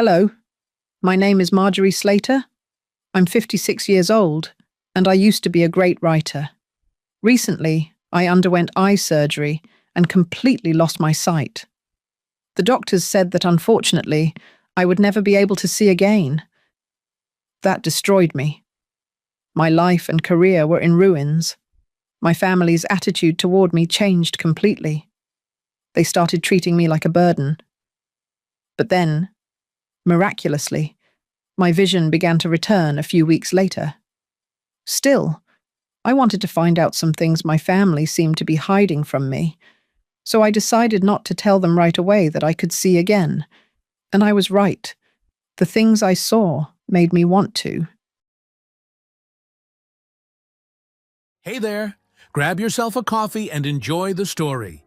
Hello, my name is Marjorie Slater. I'm 56 years old, and I used to be a great writer. Recently, I underwent eye surgery and completely lost my sight. The doctors said that unfortunately, I would never be able to see again. That destroyed me. My life and career were in ruins. My family's attitude toward me changed completely. They started treating me like a burden. But then, miraculously, my vision began to return a few weeks later. Still, I wanted to find out some things my family seemed to be hiding from me, so I decided not to tell them right away that I could see again. And I was right. The things I saw made me want to. Hey there! Grab yourself a coffee and enjoy the story.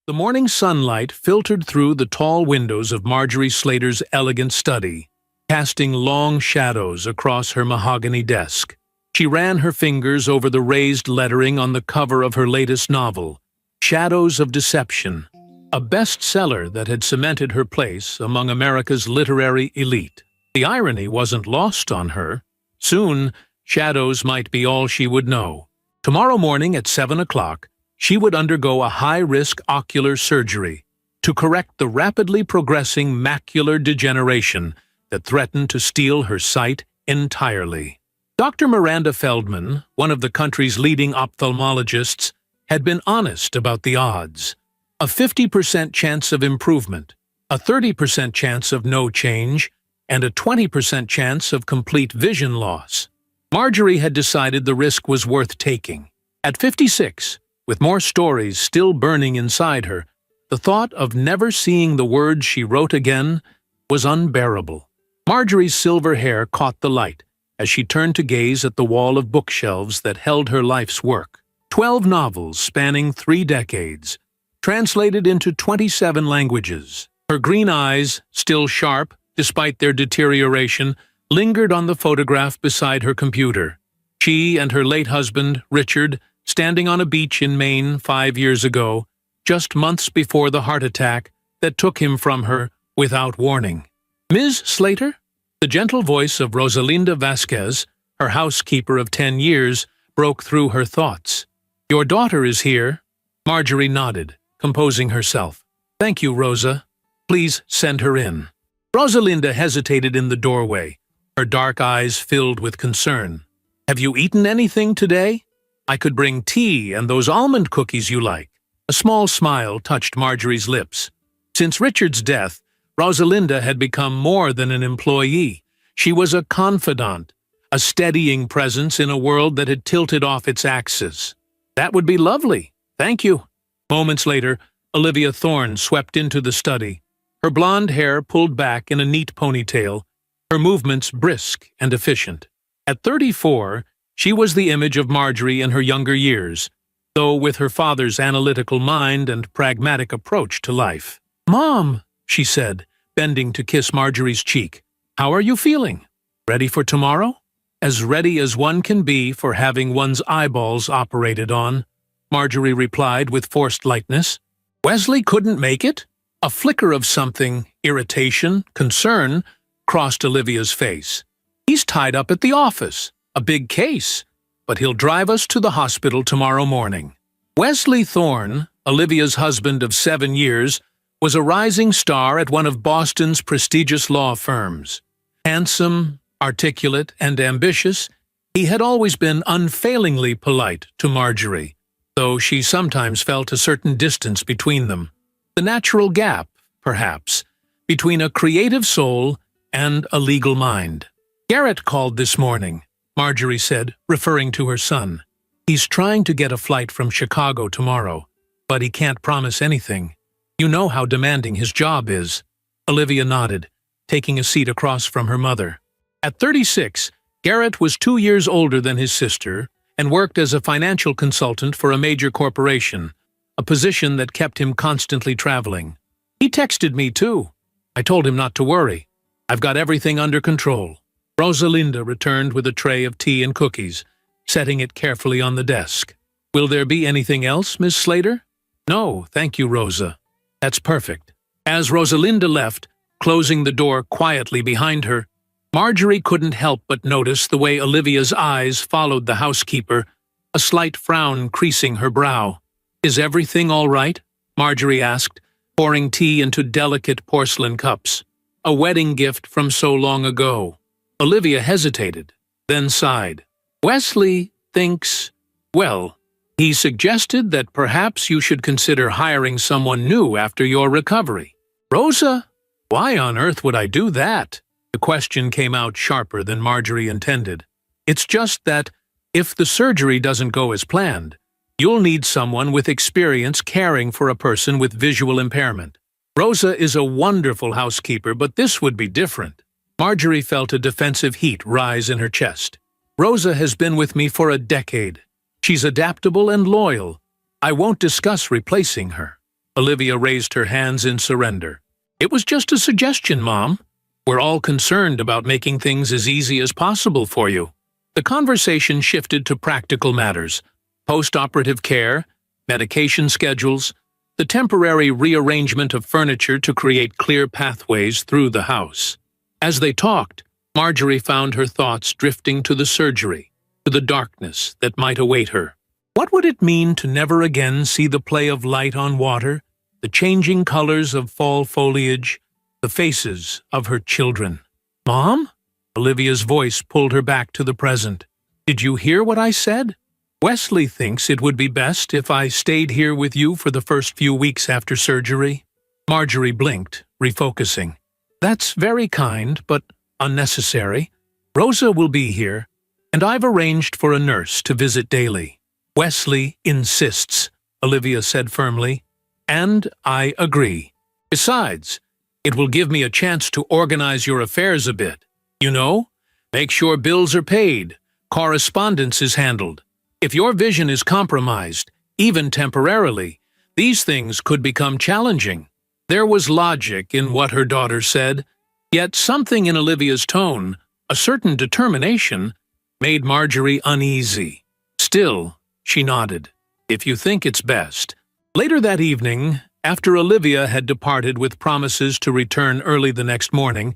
The morning sunlight filtered through the tall windows of Marjorie Slater's elegant study, casting long shadows across her mahogany desk. She ran her fingers over the raised lettering on the cover of her latest novel, Shadows of Deception, a bestseller that had cemented her place among America's literary elite. The irony wasn't lost on her. Soon, Shadows might be all she would know. Tomorrow morning at 7 o'clock, she would undergo a high-risk ocular surgery to correct the rapidly progressing macular degeneration that threatened to steal her sight entirely. Dr. Miranda Feldman, one of the country's leading ophthalmologists, had been honest about the odds. A 50% chance of improvement, a 30% chance of no change, and a 20% chance of complete vision loss. Marjorie had decided the risk was worth taking. At 56, with more stories still burning inside her, the thought of never seeing the words she wrote again was unbearable. Marjorie's silver hair caught the light as she turned to gaze at the wall of bookshelves that held her life's work. 12 novels spanning 3 decades, translated into 27 languages. Her green eyes, still sharp despite their deterioration, lingered on the photograph beside her computer. She and her late husband, Richard, standing on a beach in Maine 5 years ago, just months before the heart attack that took him from her without warning. Ms. Slater? The gentle voice of Rosalinda Vasquez, her housekeeper of 10 years, broke through her thoughts. Your daughter is here. Marjorie nodded, composing herself. Thank you, Rosa. Please send her in. Rosalinda hesitated in the doorway, her dark eyes filled with concern. Have you eaten anything today? I could bring tea and those almond cookies you like. A small smile touched Marjorie's lips. Since Richard's death, Rosalinda had become more than an employee. She was a confidant, a steadying presence in a world that had tilted off its axis. That would be lovely. Thank you. Moments later, Olivia Thorne swept into the study, her blonde hair pulled back in a neat ponytail, her movements brisk and efficient. At 34, she was the image of Marjorie in her younger years, though with her father's analytical mind and pragmatic approach to life. Mom, she said, bending to kiss Marjorie's cheek. How are you feeling? Ready for tomorrow? As ready as one can be for having one's eyeballs operated on, Marjorie replied with forced lightness. Wesley couldn't make it? A flicker of something, irritation, concern, crossed Olivia's face. He's tied up at the office, a big case, but he'll drive us to the hospital tomorrow morning. Wesley Thorne, Olivia's husband of 7 years, was a rising star at one of Boston's prestigious law firms. Handsome, articulate, and ambitious, he had always been unfailingly polite to Marjorie, though she sometimes felt a certain distance between them. The natural gap, perhaps, between a creative soul and a legal mind. Garrett called this morning, Marjorie said, referring to her son. He's trying to get a flight from Chicago tomorrow, but he can't promise anything. You know how demanding his job is. Olivia nodded, taking a seat across from her mother. At 36, Garrett was 2 years older than his sister and worked as a financial consultant for a major corporation, a position that kept him constantly traveling. He texted me too. I told him not to worry. I've got everything under control. Rosalinda returned with a tray of tea and cookies, setting it carefully on the desk. Will there be anything else, Miss Slater? No, thank you, Rosa. That's perfect. As Rosalinda left, closing the door quietly behind her, Marjorie couldn't help but notice the way Olivia's eyes followed the housekeeper, a slight frown creasing her brow. "Is everything all right?" Marjorie asked, pouring tea into delicate porcelain cups. A wedding gift from so long ago. Olivia hesitated, then sighed. "Wesley thinks, well, he suggested that perhaps you should consider hiring someone new after your recovery." "Rosa, why on earth would I do that?" The question came out sharper than Marjorie intended. "It's just that, if the surgery doesn't go as planned, you'll need someone with experience caring for a person with visual impairment. Rosa is a wonderful housekeeper, but this would be different." Marjorie felt a defensive heat rise in her chest. "Rosa has been with me for a decade. She's adaptable and loyal. I won't discuss replacing her." Olivia raised her hands in surrender. "It was just a suggestion, Mom. We're all concerned about making things as easy as possible for you." The conversation shifted to practical matters: post-operative care, medication schedules, the temporary rearrangement of furniture to create clear pathways through the house. As they talked, Marjorie found her thoughts drifting to the surgery, to the darkness that might await her. What would it mean to never again see the play of light on water, the changing colors of fall foliage, the faces of her children? "Mom?" Olivia's voice pulled her back to the present. "Did you hear what I said? Wesley thinks it would be best if I stayed here with you for the first few weeks after surgery." Marjorie blinked, refocusing. "That's very kind, but unnecessary. Rosa will be here, and I've arranged for a nurse to visit daily." "Wesley insists," Olivia said firmly, "and I agree. Besides, it will give me a chance to organize your affairs a bit. You know, make sure bills are paid, correspondence is handled. If your vision is compromised, even temporarily, these things could become challenging." There was logic in what her daughter said, yet something in Olivia's tone, a certain determination, made Marjorie uneasy. Still, she nodded. "If you think it's best." Later that evening, after Olivia had departed with promises to return early the next morning,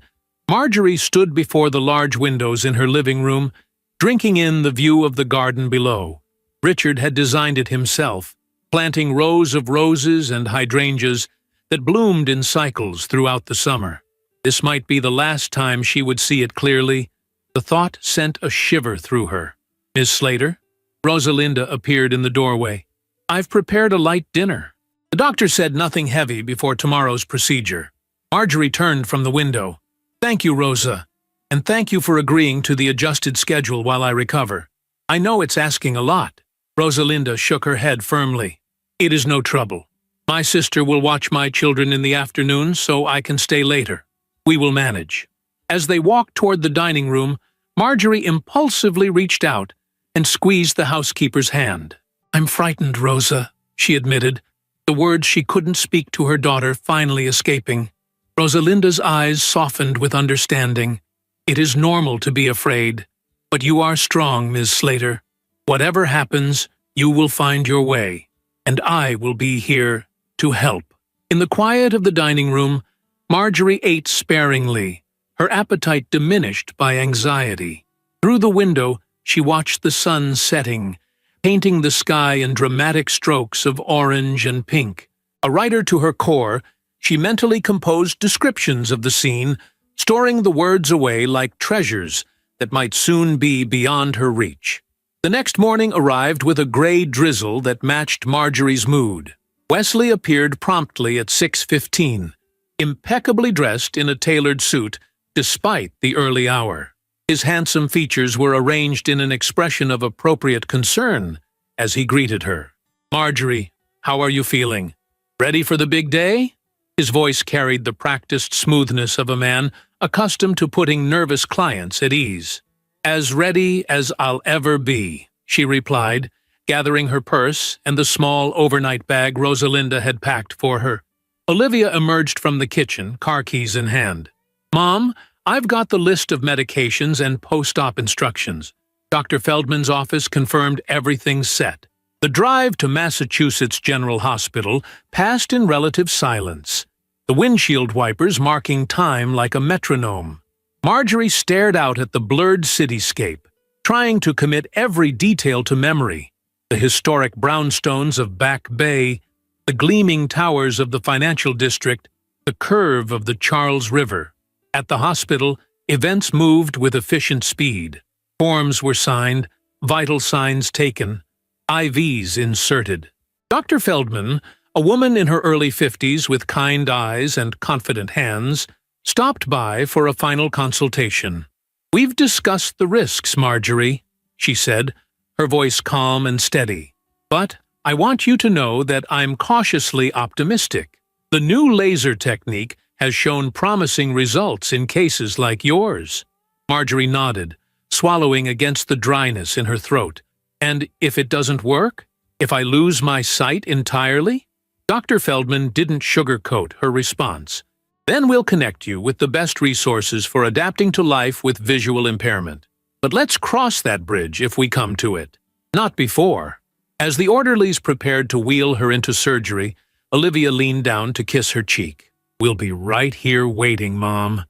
Marjorie stood before the large windows in her living room, drinking in the view of the garden below. Richard had designed it himself, planting rows of roses and hydrangeas that bloomed in cycles throughout the summer. This might be the last time she would see it clearly. The thought sent a shiver through her. "Miss Slater?" Rosalinda appeared in the doorway. "I've prepared a light dinner. The doctor said nothing heavy before tomorrow's procedure." Marjorie turned from the window. "Thank you, Rosa, and thank you for agreeing to the adjusted schedule while I recover. I know it's asking a lot." Rosalinda shook her head firmly. "It is no trouble. My sister will watch my children in the afternoon, so I can stay later. We will manage." As they walked toward the dining room, Marjorie impulsively reached out and squeezed the housekeeper's hand. "I'm frightened, Rosa," she admitted, the words she couldn't speak to her daughter finally escaping. Rosalinda's eyes softened with understanding. "It is normal to be afraid, but you are strong, Ms. Slater. Whatever happens, you will find your way, and I will be here to help." In the quiet of the dining room, Marjorie ate sparingly, her appetite diminished by anxiety. Through the window, she watched the sun setting, painting the sky in dramatic strokes of orange and pink. A writer to her core, she mentally composed descriptions of the scene, storing the words away like treasures that might soon be beyond her reach. The next morning arrived with a gray drizzle that matched Marjorie's mood. Wesley appeared promptly at 6:15, impeccably dressed in a tailored suit despite the early hour. His handsome features were arranged in an expression of appropriate concern as he greeted her. "Marjorie, how are you feeling? Ready for the big day?" His voice carried the practiced smoothness of a man accustomed to putting nervous clients at ease. "As ready as I'll ever be," she replied, gathering her purse and the small overnight bag Rosalinda had packed for her. Olivia emerged from the kitchen, car keys in hand. "Mom, I've got the list of medications and post-op instructions. Dr. Feldman's office confirmed everything's set." The drive to Massachusetts General Hospital passed in relative silence. the windshield wipers marking time like a metronome. Marjorie stared out at the blurred cityscape, trying to commit every detail to memory. The historic brownstones of Back Bay, the gleaming towers of the financial district, the curve of the Charles River. At the hospital, events moved with efficient speed. Forms were signed, vital signs taken, IVs inserted. Dr. Feldman, a woman in her early 50s with kind eyes and confident hands, stopped by for a final consultation. "We've discussed the risks, Marjorie," she said, her voice calm and steady. "But I want you to know that I'm cautiously optimistic. The new laser technique has shown promising results in cases like yours." Marjorie nodded, swallowing against the dryness in her throat. "And if it doesn't work? If I lose my sight entirely?" Dr. Feldman didn't sugarcoat her response. "Then we'll connect you with the best resources for adapting to life with visual impairment. But let's cross that bridge if we come to it. Not before." As the orderlies prepared to wheel her into surgery, Olivia leaned down to kiss her cheek. "We'll be right here waiting, Mom.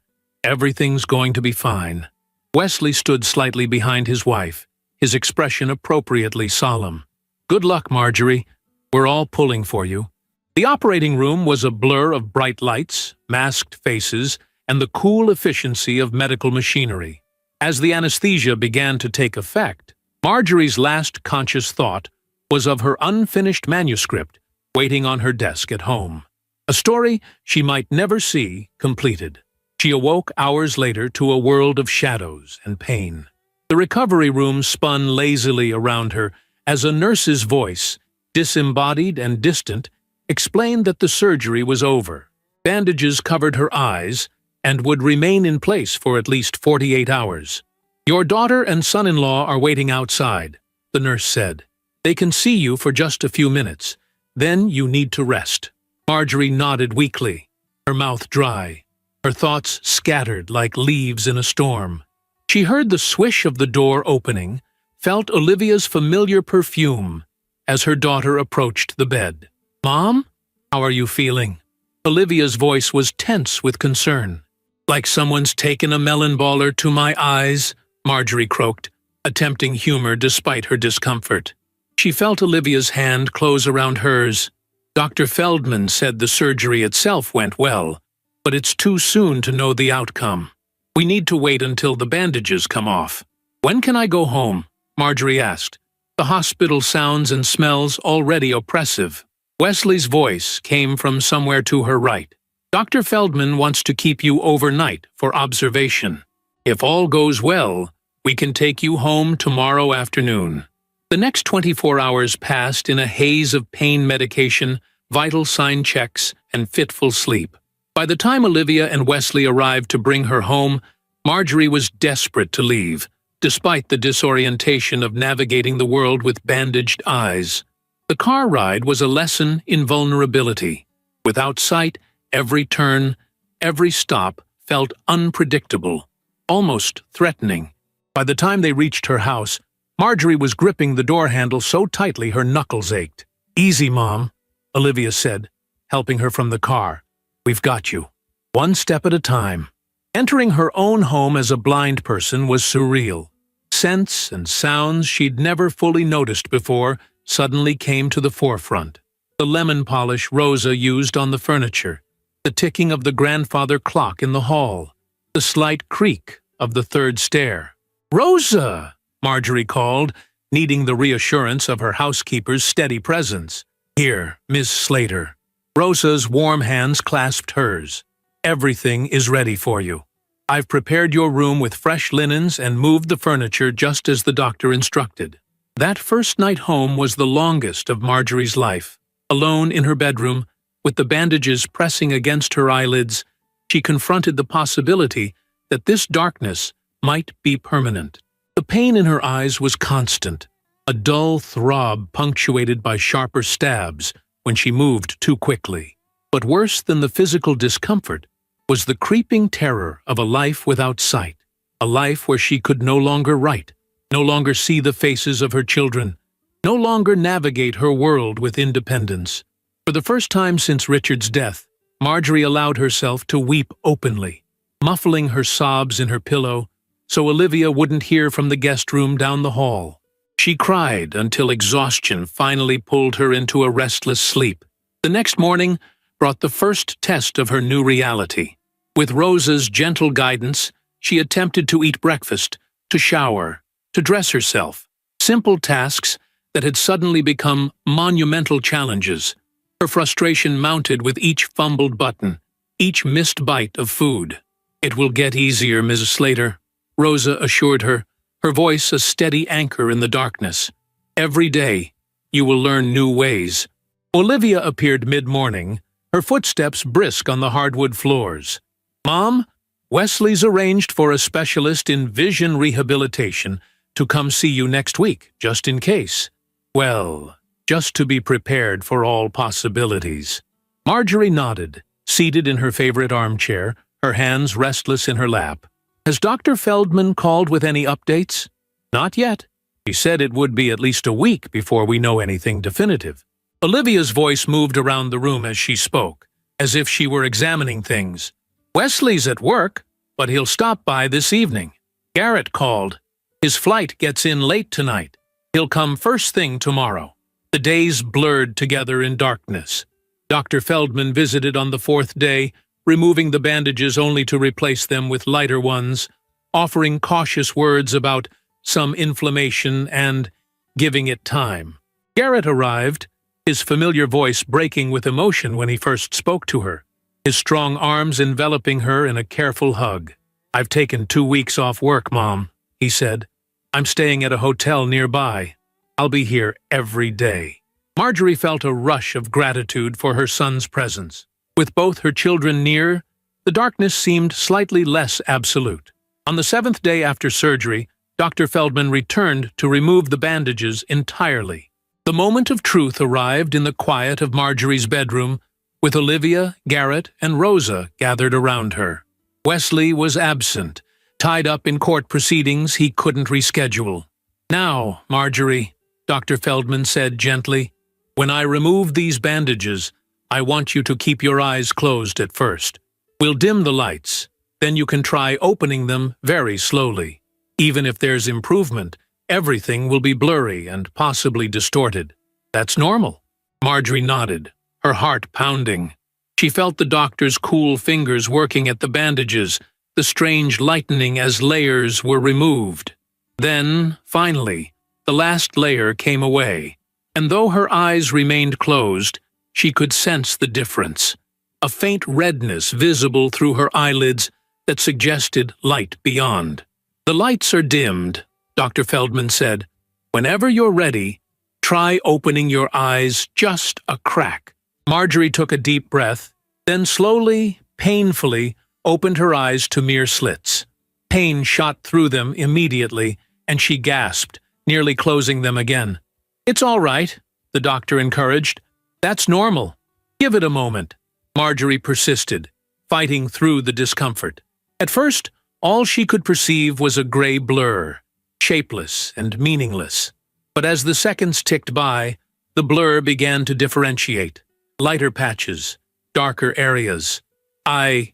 Everything's going to be fine." Wesley stood slightly behind his wife, his expression appropriately solemn. "Good luck, Marjorie. We're all pulling for you." The operating room was a blur of bright lights, masked faces, and the cool efficiency of medical machinery. As the anesthesia began to take effect, Marjorie's last conscious thought was of her unfinished manuscript waiting on her desk at home. A story she might never see completed. She awoke hours later to a world of shadows and pain. The recovery room spun lazily around her as a nurse's voice, disembodied and distant, explained that the surgery was over. Bandages covered her eyes and would remain in place for at least 48 hours. "Your daughter and son-in-law are waiting outside," the nurse said. "They can see you for just a few minutes. Then you need to rest." Marjorie nodded weakly, her mouth dry, her thoughts scattered like leaves in a storm. She heard the swish of the door opening, felt Olivia's familiar perfume as her daughter approached the bed. "Mom, how are you feeling?" Olivia's voice was tense with concern. "Like someone's taken a melon baller to my eyes," Marjorie croaked, attempting humor despite her discomfort. She felt Olivia's hand close around hers. "Dr. Feldman said the surgery itself went well, but it's too soon to know the outcome. We need to wait until the bandages come off." "When can I go home?" Marjorie asked, the hospital sounds and smells already oppressive. Wesley's voice came from somewhere to her right. "Dr. Feldman wants to keep you overnight for observation. If all goes well, we can take you home tomorrow afternoon." The next 24 hours passed in a haze of pain medication, vital sign checks, and fitful sleep. By the time Olivia and Wesley arrived to bring her home, Marjorie was desperate to leave, despite the disorientation of navigating the world with bandaged eyes. The car ride was a lesson in vulnerability. Without sight, every turn, every stop felt unpredictable, almost threatening. By the time they reached her house, Marjorie was gripping the door handle so tightly her knuckles ached. "Easy, Mom," Olivia said, helping her from the car. "We've got you. One step at a time." Entering her own home as a blind person was surreal. Scents and sounds she'd never fully noticed before suddenly came to the forefront. The lemon polish Rosa used on the furniture, the ticking of the grandfather clock in the hall, the slight creak of the third stair. "Rosa!" Marjorie called, needing the reassurance of her housekeeper's steady presence. "Here, Miss Slater." Rosa's warm hands clasped hers. "Everything is ready for you. I've prepared your room with fresh linens and moved the furniture just as the doctor instructed." That first night home was the longest of Marjorie's life. Alone in her bedroom, with the bandages pressing against her eyelids, she confronted the possibility that this darkness might be permanent. The pain in her eyes was constant, a dull throb punctuated by sharper stabs when she moved too quickly. But worse than the physical discomfort was the creeping terror of a life without sight, a life where she could no longer write, no longer see the faces of her children, no longer navigate her world with independence. For the first time since Richard's death, Marjorie allowed herself to weep openly, muffling her sobs in her pillow so Olivia wouldn't hear from the guest room down the hall. She cried until exhaustion finally pulled her into a restless sleep. The next morning brought the first test of her new reality. With Rosa's gentle guidance, she attempted to eat breakfast, to shower, to dress herself. Simple tasks that had suddenly become monumental challenges. Her frustration mounted with each fumbled button, each missed bite of food. "It will get easier, Mrs. Slater," Rosa assured her, her voice a steady anchor in the darkness. "Every day, you will learn new ways." Olivia appeared mid-morning, her footsteps brisk on the hardwood floors. "Mom, Wesley's arranged for a specialist in vision rehabilitation to come see you next week, just in case. Well, just to be prepared for all possibilities." Marjorie nodded, seated in her favorite armchair, her hands restless in her lap. "Has Dr. Feldman called with any updates?" "Not yet. He said it would be at least a week before we know anything definitive." Olivia's voice moved around the room as she spoke, as if she were examining things. "Wesley's at work, but he'll stop by this evening. Garrett called. His flight gets in late tonight. He'll come first thing tomorrow." The days blurred together in darkness. Dr. Feldman visited on the fourth day, removing the bandages only to replace them with lighter ones, offering cautious words about some inflammation and giving it time. Garrett arrived, his familiar voice breaking with emotion when he first spoke to her, his strong arms enveloping her in a careful hug. "I've taken 2 weeks off work, Mom," he said. "I'm staying at a hotel nearby. I'll be here every day." Marjorie felt a rush of gratitude for her son's presence. With both her children near, the darkness seemed slightly less absolute. On the 7th day after surgery, Dr. Feldman returned to remove the bandages entirely. The moment of truth arrived in the quiet of Marjorie's bedroom, with Olivia, Garrett, and Rosa gathered around her. Wesley was absent, tied up in court proceedings he couldn't reschedule. "Now, Marjorie," Dr. Feldman said gently, "when I remove these bandages, I want you to keep your eyes closed at first. We'll dim the lights, then you can try opening them very slowly. Even if there's improvement, everything will be blurry and possibly distorted. That's normal." Marjorie nodded, her heart pounding. She felt the doctor's cool fingers working at the bandages, the strange lightening as layers were removed. Then, finally, the last layer came away, and though her eyes remained closed, she could sense the difference. A faint redness visible through her eyelids that suggested light beyond. "The lights are dimmed," Dr. Feldman said. "Whenever you're ready, try opening your eyes just a crack." Marjorie took a deep breath, then slowly, painfully, opened her eyes to mere slits. Pain shot through them immediately, and she gasped, nearly closing them again. "It's all right," the doctor encouraged. "That's normal. Give it a moment." Marjorie persisted, fighting through the discomfort. At first, all she could perceive was a gray blur, shapeless and meaningless. But as the seconds ticked by, the blur began to differentiate. Lighter patches, darker areas. I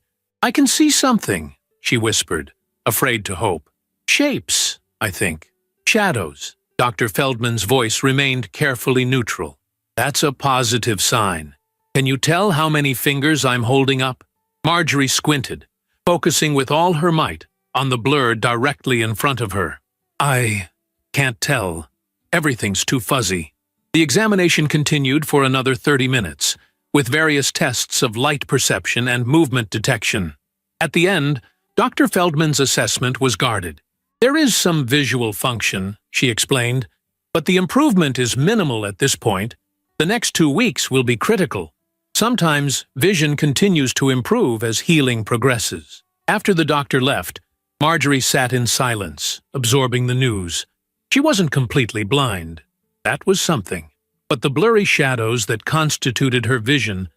can see something," she whispered, afraid to hope. "Shapes, I think. Shadows." Dr. Feldman's voice remained carefully neutral. "That's a positive sign. Can you tell how many fingers I'm holding up?" Marjorie squinted, focusing with all her might on the blur directly in front of her. "I can't tell. Everything's too fuzzy." The examination continued for another 30 minutes, with various tests of light perception and movement detection. At the end, Dr. Feldman's assessment was guarded. "There is some visual function," she explained, "but the improvement is minimal at this point. The next 2 weeks will be critical. Sometimes vision continues to improve as healing progresses." After the doctor left, Marjorie sat in silence, absorbing the news. She wasn't completely blind. That was something. But the blurry shadows that constituted her vision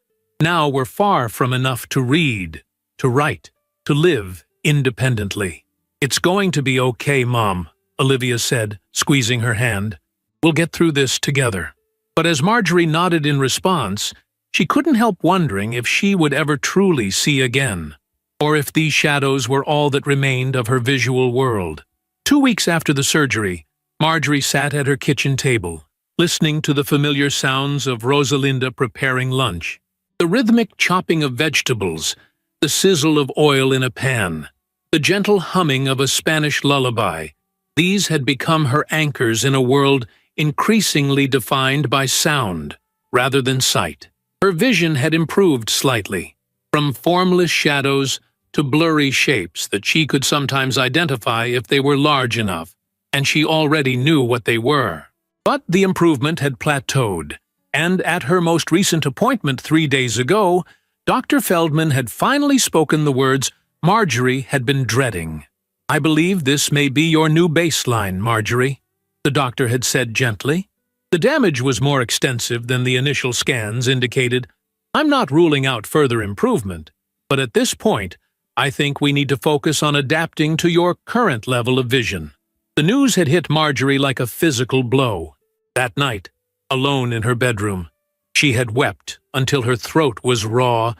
now were far from enough to read, to write, to live independently. "It's going to be okay, Mom," Olivia said, squeezing her hand. "We'll get through this together." But as Marjorie nodded in response, She couldn't help wondering if she would ever truly see again, or if these shadows were all that remained of her visual world. 2 weeks after the surgery, Marjorie sat at her kitchen table, listening to the familiar sounds of Rosalinda preparing lunch. The rhythmic chopping of vegetables, the sizzle of oil in a pan, the gentle humming of a Spanish lullaby. These had become her anchors in a world increasingly defined by sound rather than sight. Her vision had improved slightly, from formless shadows to blurry shapes that she could sometimes identify if they were large enough, and she already knew what they were. But the improvement had plateaued, and at her most recent appointment 3 days ago, Dr. Feldman had finally spoken the words Marjorie had been dreading. "I believe this may be your new baseline, Marjorie," the doctor had said gently. The damage was more extensive than the initial scans indicated. "I'm not ruling out further improvement, but at this point, I think we need to focus on adapting to your current level of vision." The news had hit Marjorie like a physical blow. That night, alone in her bedroom, she had wept until her throat was raw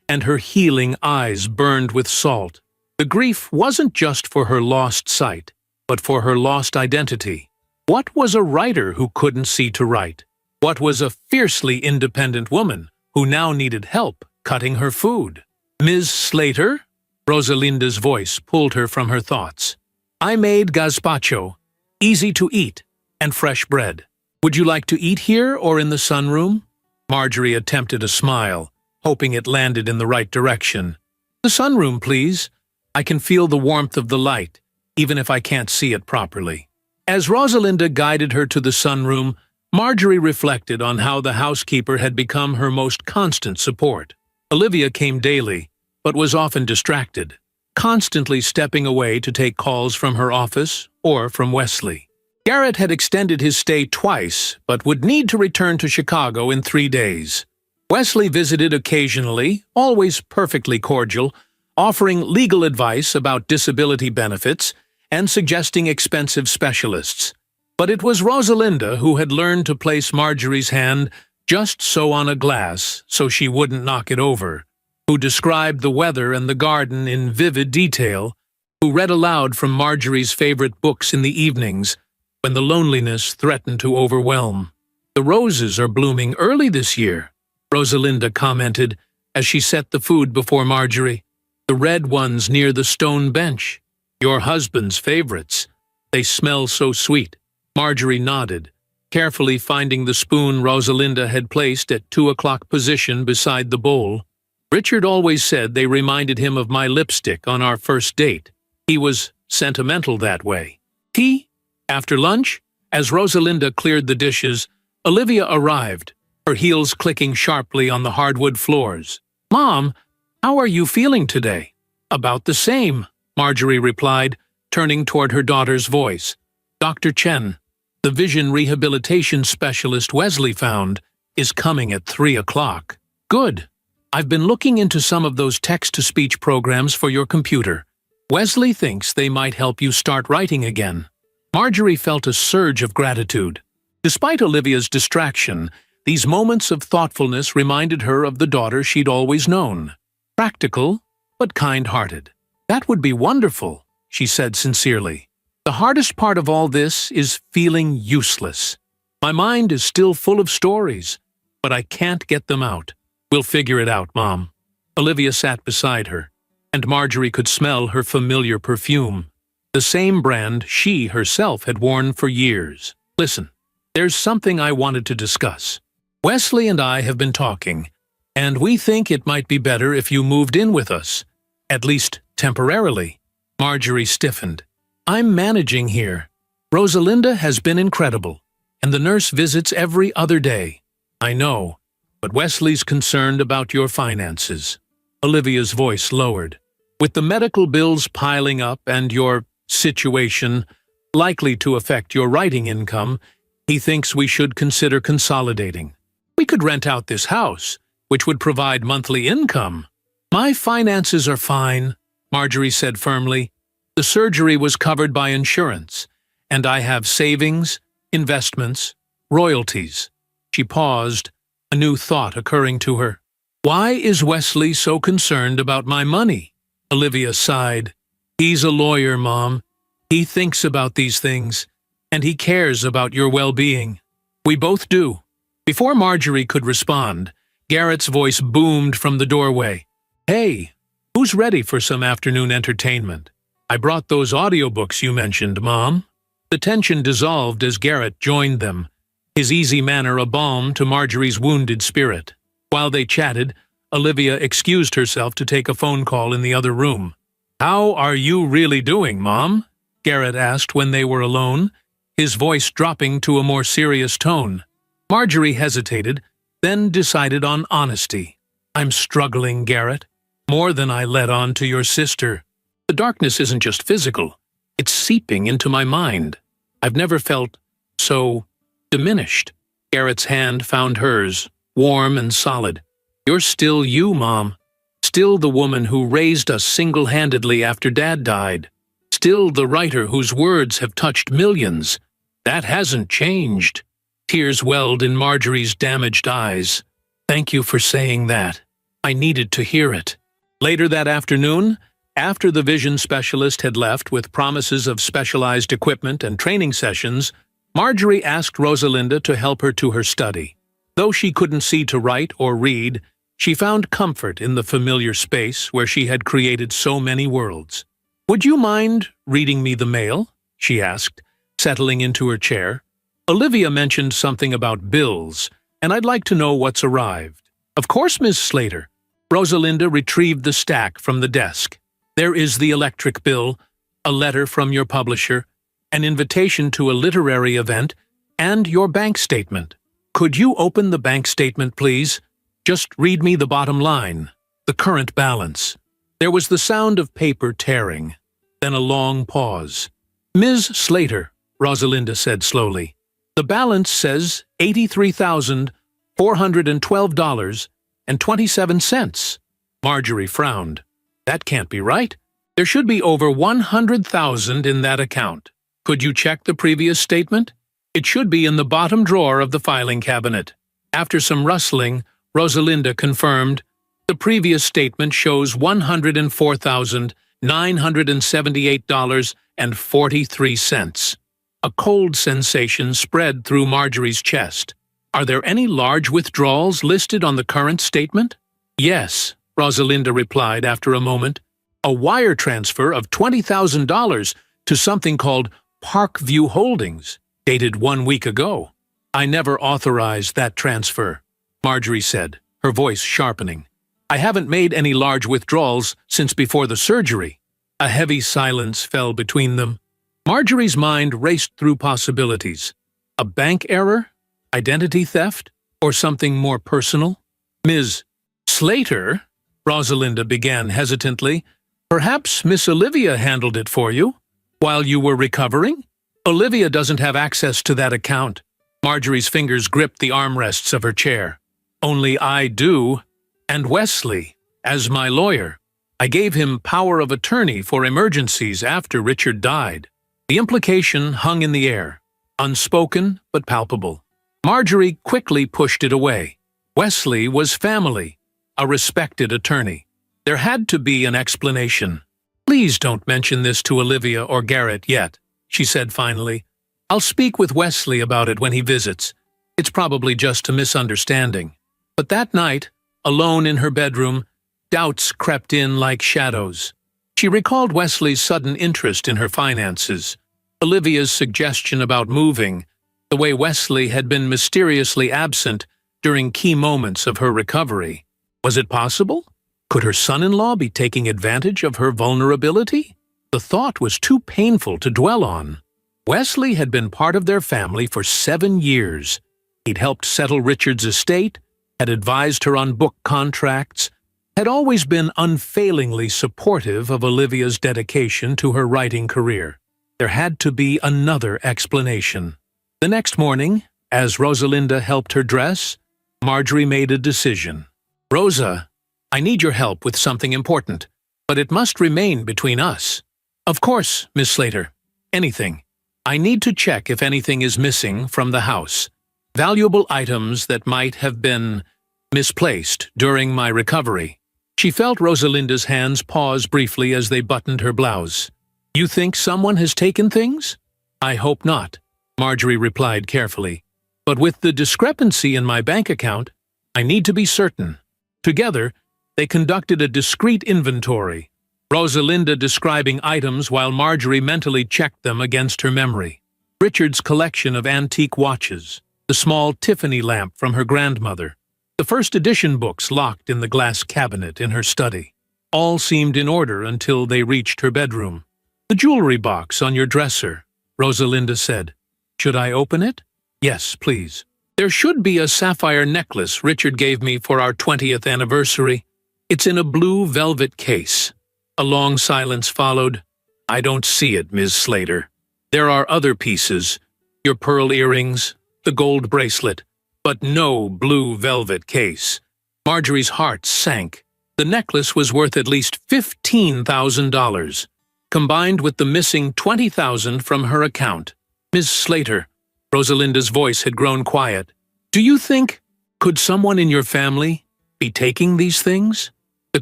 and her healing eyes burned with salt. The grief wasn't just for her lost sight, but for her lost identity. What was a writer who couldn't see to write? What was a fiercely independent woman who now needed help cutting her food? "Ms. Slater?" Rosalinda's voice pulled her from her thoughts. "I made gazpacho, easy to eat, and fresh bread. Would you like to eat here or in the sunroom?" Marjorie attempted a smile, hoping it landed in the right direction. "The sunroom, please. I can feel the warmth of the light, even if I can't see it properly." As Rosalinda guided her to the sunroom, Marjorie reflected on how the housekeeper had become her most constant support. Olivia came daily, but was often distracted, constantly stepping away to take calls from her office or from Wesley. Garrett had extended his stay twice, but would need to return to Chicago in 3 days. Wesley visited occasionally, always perfectly cordial, offering legal advice about disability benefits and suggesting expensive specialists. But it was Rosalinda who had learned to place Marjorie's hand just so on a glass so she wouldn't knock it over, who described the weather and the garden in vivid detail, who read aloud from Marjorie's favorite books in the evenings when the loneliness threatened to overwhelm. "The roses are blooming early this year," Rosalinda commented as she set the food before Marjorie. "The red ones near the stone bench. Your husband's favorites. They smell so sweet." Marjorie nodded, carefully finding the spoon Rosalinda had placed at 2 o'clock position beside the bowl. "Richard always said they reminded him of my lipstick on our first date. He was sentimental that way." Tea? After lunch, as Rosalinda cleared the dishes, Olivia arrived, her heels clicking sharply on the hardwood floors. "Mom, how are you feeling today?" "About the same," Marjorie replied, turning toward her daughter's voice. "Dr. Chen, the vision rehabilitation specialist Wesley found, is coming at 3 o'clock. "Good. I've been looking into some of those text-to-speech programs for your computer. Wesley thinks they might help you start writing again." Marjorie felt a surge of gratitude. Despite Olivia's distraction, these moments of thoughtfulness reminded her of the daughter she'd always known. Practical, but kind-hearted. "That would be wonderful," she said sincerely. "The hardest part of all this is feeling useless. My mind is still full of stories, but I can't get them out. We'll figure it out, Mom." Olivia sat beside her, and Marjorie could smell her familiar perfume, the same brand she herself had worn for years. "Listen, there's something I wanted to discuss. Wesley and I have been talking, and we think it might be better if you moved in with us, at least temporarily." Marjorie stiffened. "I'm managing here. Rosalinda has been incredible, and the nurse visits every other day. I know, but Wesley's concerned about your finances." Olivia's voice lowered. "With the medical bills piling up and your situation likely to affect your writing income, he thinks we should consider consolidating. We could rent out this house, which would provide monthly income." "My finances are fine," Marjorie said firmly. "The surgery was covered by insurance, and I have savings, investments, royalties." She paused, a new thought occurring to her. Why is Wesley so concerned about my money? Olivia sighed. He's a lawyer, Mom. He thinks about these things, and he cares about your well-being. We both do. Before Marjorie could respond, Garrett's voice boomed from the doorway. Hey, who's ready for some afternoon entertainment? I brought those audiobooks you mentioned, Mom. The tension dissolved as Garrett joined them, his easy manner a balm to Marjorie's wounded spirit. While they chatted, Olivia excused herself to take a phone call in the other room. How are you really doing, Mom? Garrett asked when they were alone, his voice dropping to a more serious tone. Marjorie hesitated, then decided on honesty. I'm struggling, Garrett, more than I let on to your sister. The darkness isn't just physical, it's seeping into my mind. I've never felt so diminished. Garrett's hand found hers, warm and solid. You're still you, Mom. Still the woman who raised us single-handedly after Dad died. Still the writer whose words have touched millions. That hasn't changed. Tears welled in Marjorie's damaged eyes. Thank you for saying that. I needed to hear it. Later that afternoon, after the vision specialist had left with promises of specialized equipment and training sessions, Marjorie asked Rosalinda to help her to her study. Though she couldn't see to write or read, she found comfort in the familiar space where she had created so many worlds. Would you mind reading me the mail? She asked, settling into her chair. Olivia mentioned something about bills, and I'd like to know what's arrived. Of course, Miss Slater. Rosalinda retrieved the stack from the desk. There is the electric bill, a letter from your publisher, an invitation to a literary event, and your bank statement. Could you open the bank statement, please? Just read me the bottom line, the current balance. There was the sound of paper tearing, then a long pause. Ms. Slater, Rosalinda said slowly, the balance says $83,412.27. Marjorie frowned. That can't be right. There should be over $100,000 in that account. Could you check the previous statement? It should be in the bottom drawer of the filing cabinet. After some rustling, Rosalinda confirmed, the previous statement shows $104,978.43. A cold sensation spread through Marjorie's chest. Are there any large withdrawals listed on the current statement? Yes, Rosalinda replied after a moment. A wire transfer of $20,000 to something called Parkview Holdings, dated 1 week ago. I never authorized that transfer, Marjorie said, her voice sharpening. I haven't made any large withdrawals since before the surgery. A heavy silence fell between them. Marjorie's mind raced through possibilities. A bank error? Identity theft? Or something more personal? Ms. Slater, Rosalinda began hesitantly, perhaps Miss Olivia handled it for you while you were recovering? Olivia doesn't have access to that account. Marjorie's fingers gripped the armrests of her chair. Only I do, and Wesley, as my lawyer. I gave him power of attorney for emergencies after Richard died. The implication hung in the air, unspoken but palpable. Marjorie quickly pushed it away. Wesley was family, a respected attorney. There had to be an explanation. Please don't mention this to Olivia or Garrett yet, she said finally. I'll speak with Wesley about it when he visits. It's probably just a misunderstanding. But that night, alone in her bedroom, doubts crept in like shadows. She recalled Wesley's sudden interest in her finances, Olivia's suggestion about moving, the way Wesley had been mysteriously absent during key moments of her recovery. Was it possible? Could her son-in-law be taking advantage of her vulnerability? The thought was too painful to dwell on. Wesley had been part of their family for 7 years. He'd helped settle Richard's estate, had advised her on book contracts, had always been unfailingly supportive of Olivia's dedication to her writing career. There had to be another explanation. The next morning, as Rosalinda helped her dress, Marjorie made a decision. Rosa, I need your help with something important, but it must remain between us. Of course, Miss Slater. Anything. I need to check if anything is missing from the house. valuable items that might have been misplaced during my recovery. She felt Rosalinda's hands pause briefly as they buttoned her blouse. You think someone has taken things? I hope not, Marjorie replied carefully. But with the discrepancy in my bank account, I need to be certain. Together, they conducted a discreet inventory, Rosalinda describing items while Marjorie mentally checked them against her memory. Richard's collection of antique watches, the small Tiffany lamp from her grandmother, the first edition books locked in the glass cabinet in her study. All seemed in order until they reached her bedroom. The jewelry box on your dresser, Rosalinda said. Should I open it? Yes, please. There should be a sapphire necklace Richard gave me for our 20th anniversary. It's in a blue velvet case. A long silence followed. I don't see it, Ms. Slater. There are other pieces, your pearl earrings, the gold bracelet, but no blue velvet case. Marjorie's heart sank. The necklace was worth at least $15,000, combined with the missing $20,000 from her account. Ms. Slater, Rosalinda's voice had grown quiet. Do you think, could someone in your family be taking these things? The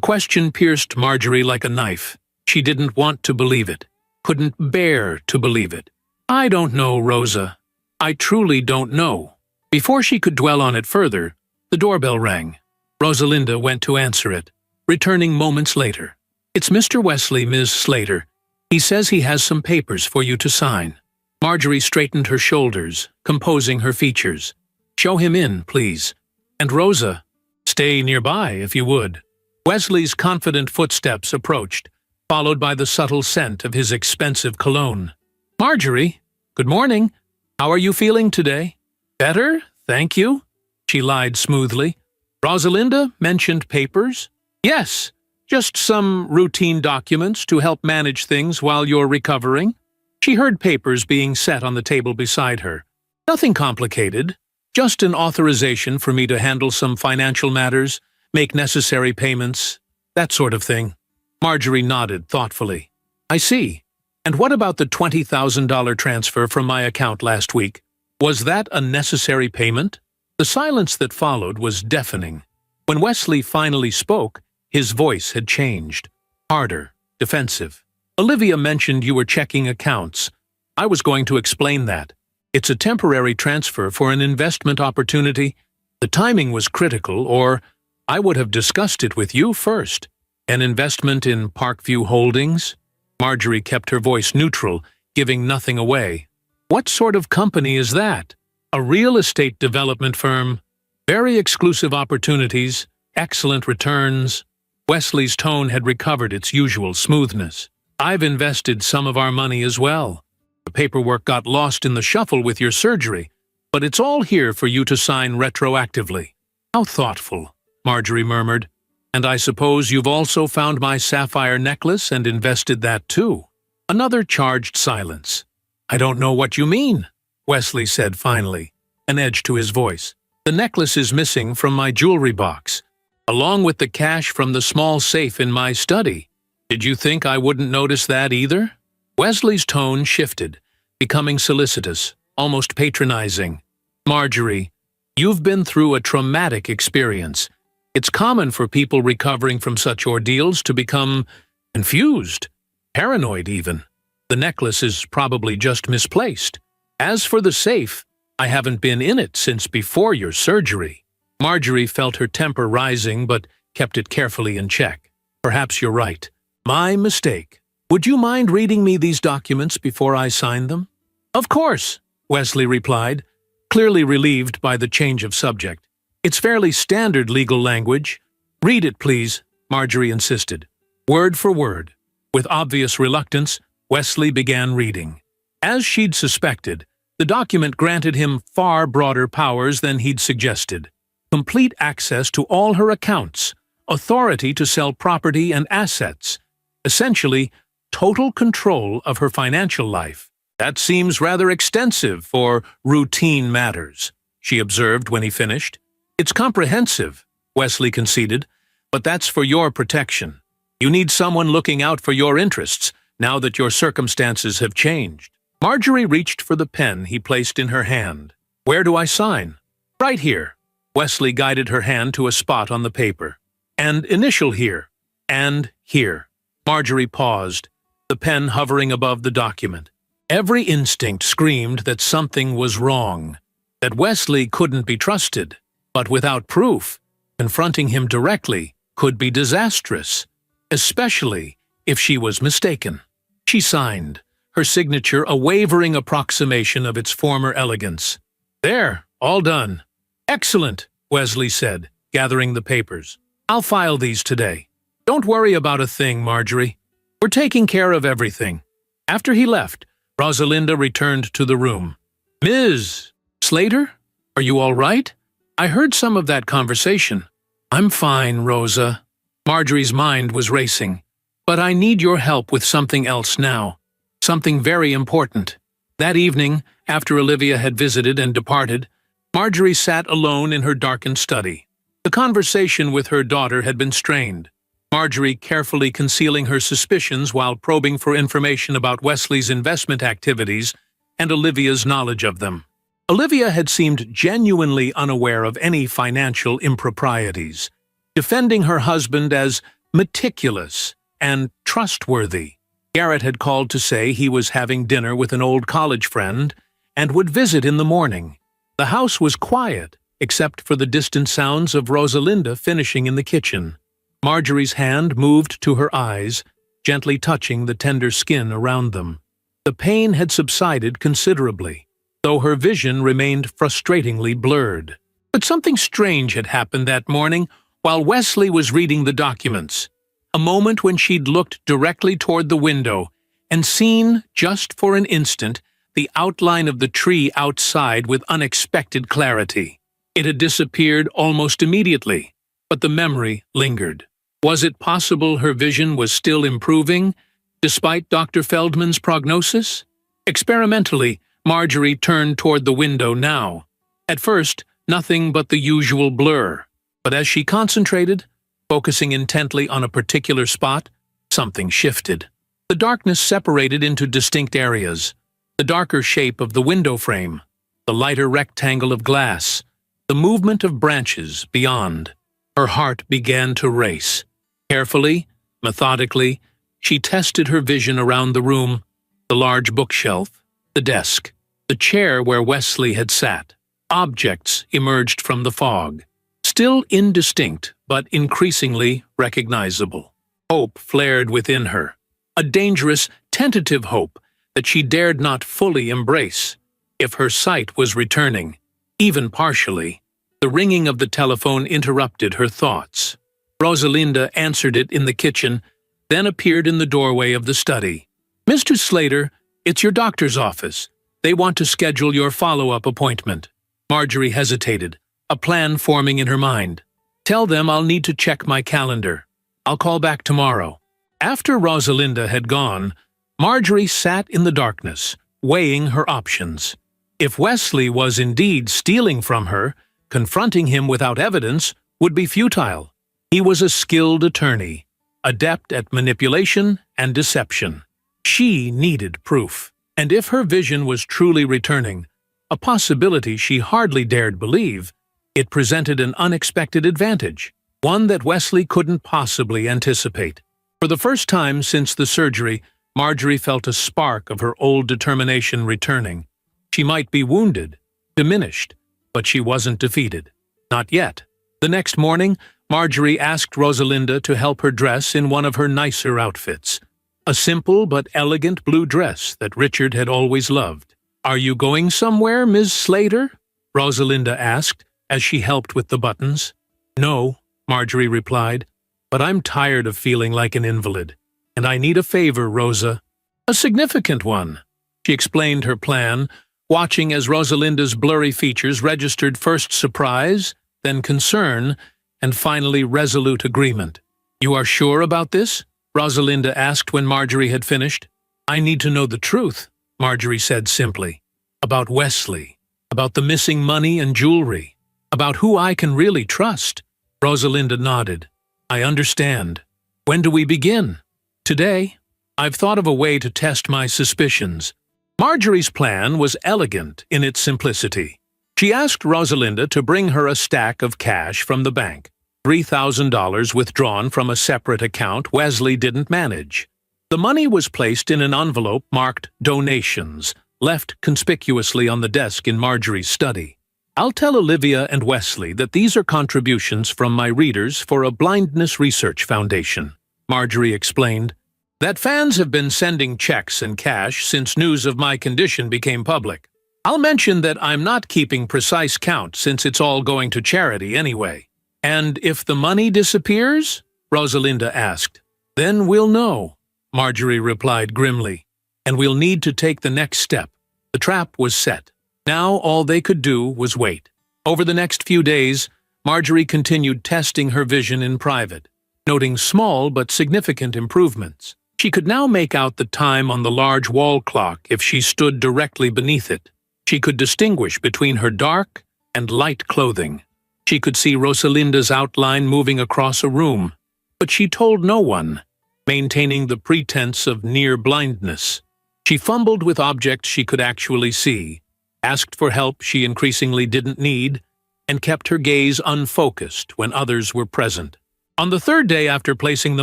question pierced Marjorie like a knife. She didn't want to believe it, couldn't bear to believe it. I don't know, Rosa. I truly don't know. Before she could dwell on it further, the doorbell rang. Rosalinda went to answer it, returning moments later. It's Mr. Wesley, Ms. Slater. He says he has some papers for you to sign. Marjorie straightened her shoulders, composing her features. Show him in, please. And Rosa, stay nearby if you would. Wesley's confident footsteps approached, followed by the subtle scent of his expensive cologne. Marjorie, good morning. How are you feeling today? Better, thank you, she lied smoothly. Rosalinda mentioned papers? Yes, just some routine documents to help manage things while you're recovering. She heard papers being set on the table beside her. Nothing complicated, just an authorization for me to handle some financial matters, make necessary payments, that sort of thing. Marjorie nodded thoughtfully. I see. And what about the $20,000 transfer from my account last week? Was that a necessary payment? The silence that followed was deafening. When Wesley finally spoke, his voice had changed. Harder, defensive. Olivia mentioned you were checking accounts. I was going to explain that. It's a temporary transfer for an investment opportunity. The timing was critical, or I would have discussed it with you first. An investment in Parkview Holdings? Marjorie kept her voice neutral, giving nothing away. What sort of company is that? A real estate development firm. Very exclusive opportunities, excellent returns. Wesley's tone had recovered its usual smoothness. I've invested some of our money as well. The paperwork got lost in the shuffle with your surgery, but it's all here for you to sign retroactively. How thoughtful, Marjorie murmured. And I suppose you've also found my sapphire necklace and invested that too. Another charged silence. I don't know what you mean, Wesley said finally, an edge to his voice. The necklace is missing from my jewelry box, along with the cash from the small safe in my study. Did you think I wouldn't notice that either? Wesley's tone shifted, becoming solicitous, almost patronizing. Marjorie, you've been through a traumatic experience. It's common for people recovering from such ordeals to become confused, paranoid even. The necklace is probably just misplaced. As for the safe, I haven't been in it since before your surgery. Marjorie felt her temper rising but kept it carefully in check. Perhaps you're right. My mistake. Would you mind reading me these documents before I sign them? Of course, Wesley replied, clearly relieved by the change of subject. It's fairly standard legal language. Read it, please, Marjorie insisted. Word for word. With obvious reluctance, Wesley began reading. As she'd suspected, the document granted him far broader powers than he'd suggested. Complete access to all her accounts, authority to sell property and assets, essentially, total control of her financial life. That seems rather extensive for routine matters, she observed when he finished. It's comprehensive, Wesley conceded, but that's for your protection. You need someone looking out for your interests now that your circumstances have changed. Marjorie reached for the pen he placed in her hand. Where do I sign? Right here. Wesley guided her hand to a spot on the paper. And initial here. And here. Marjorie paused, the pen hovering above the document. Every instinct screamed that something was wrong, that Wesley couldn't be trusted, but without proof, confronting him directly could be disastrous, especially if she was mistaken. She signed, her signature a wavering approximation of its former elegance. There, all done. Excellent, Wesley said, gathering the papers. I'll file these today. Don't worry about a thing, Marjorie. We're taking care of everything. After he left, Rosalinda returned to the room. Ms. Slater, are you all right? I heard some of that conversation. I'm fine, Rosa. Marjorie's mind was racing. But I need your help with something else now. Something very important. That evening, after Olivia had visited and departed, Marjorie sat alone in her darkened study. The conversation with her daughter had been strained. Marjorie carefully concealing her suspicions while probing for information about Wesley's investment activities and Olivia's knowledge of them. Olivia had seemed genuinely unaware of any financial improprieties, defending her husband as meticulous and trustworthy. Garrett had called to say he was having dinner with an old college friend and would visit in the morning. The house was quiet, except for the distant sounds of Rosalinda finishing in the kitchen. Marjorie's hand moved to her eyes, gently touching the tender skin around them. The pain had subsided considerably, though her vision remained frustratingly blurred. But something strange had happened that morning while Wesley was reading the documents. A moment when she'd looked directly toward the window and seen, just for an instant, the outline of the tree outside with unexpected clarity. It had disappeared almost immediately, but the memory lingered. Was it possible her vision was still improving, despite Dr. Feldman's prognosis? Experimentally, Marjorie turned toward the window now. At first, nothing but the usual blur, but as she concentrated, focusing intently on a particular spot, something shifted. The darkness separated into distinct areas. The darker shape of the window frame, the lighter rectangle of glass, the movement of branches beyond. Her heart began to race. Carefully, methodically, she tested her vision around the room, the large bookshelf, the desk, the chair where Wesley had sat. Objects emerged from the fog, still indistinct but increasingly recognizable. Hope flared within her, a dangerous, tentative hope that she dared not fully embrace. If her sight was returning, even partially, the ringing of the telephone interrupted her thoughts. Rosalinda answered it in the kitchen, then appeared in the doorway of the study. Mr. Slater, it's your doctor's office. They want to schedule your follow-up appointment. Marjorie hesitated, a plan forming in her mind. Tell them I'll need to check my calendar. I'll call back tomorrow. After Rosalinda had gone, Marjorie sat in the darkness, weighing her options. If Wesley was indeed stealing from her, confronting him without evidence would be futile. He was a skilled attorney, adept at manipulation and deception. She needed proof, and if her vision was truly returning, a possibility she hardly dared believe, it presented an unexpected advantage, one that Wesley couldn't possibly anticipate. For the first time since the surgery, Marjorie felt a spark of her old determination returning. She might be wounded, diminished, but she wasn't defeated. Not yet. The next morning, Marjorie asked Rosalinda to help her dress in one of her nicer outfits, a simple but elegant blue dress that Richard had always loved. "Are you going somewhere, Ms. Slater?" Rosalinda asked, as she helped with the buttons. "No," Marjorie replied, "but I'm tired of feeling like an invalid, and I need a favor, Rosa." "A significant one," she explained her plan, watching as Rosalinda's blurry features registered first surprise, then concern, and finally resolute agreement. "You are sure about this?" Rosalinda asked when Marjorie had finished. "I need to know the truth," Marjorie said simply. "About Wesley, about the missing money and jewelry, about who I can really trust." Rosalinda nodded. "I understand. When do we begin?" "Today. I've thought of a way to test my suspicions." Marjorie's plan was elegant in its simplicity. She asked Rosalinda to bring her a stack of cash from the bank, $3,000 withdrawn from a separate account Wesley didn't manage. The money was placed in an envelope marked Donations, left conspicuously on the desk in Marjorie's study. "I'll tell Olivia and Wesley that these are contributions from my readers for a blindness research foundation," Marjorie explained. "That fans have been sending checks and cash since news of my condition became public. I'll mention that I'm not keeping precise count since it's all going to charity anyway." "And if the money disappears?" Rosalinda asked. "Then we'll know," Marjorie replied grimly, "and we'll need to take the next step." The trap was set. Now all they could do was wait. Over the next few days, Marjorie continued testing her vision in private, noting small but significant improvements. She could now make out the time on the large wall clock if she stood directly beneath it. She could distinguish between her dark and light clothing. She could see Rosalinda's outline moving across a room, but she told no one, maintaining the pretense of near blindness. She fumbled with objects she could actually see, asked for help she increasingly didn't need, and kept her gaze unfocused when others were present. On the third day after placing the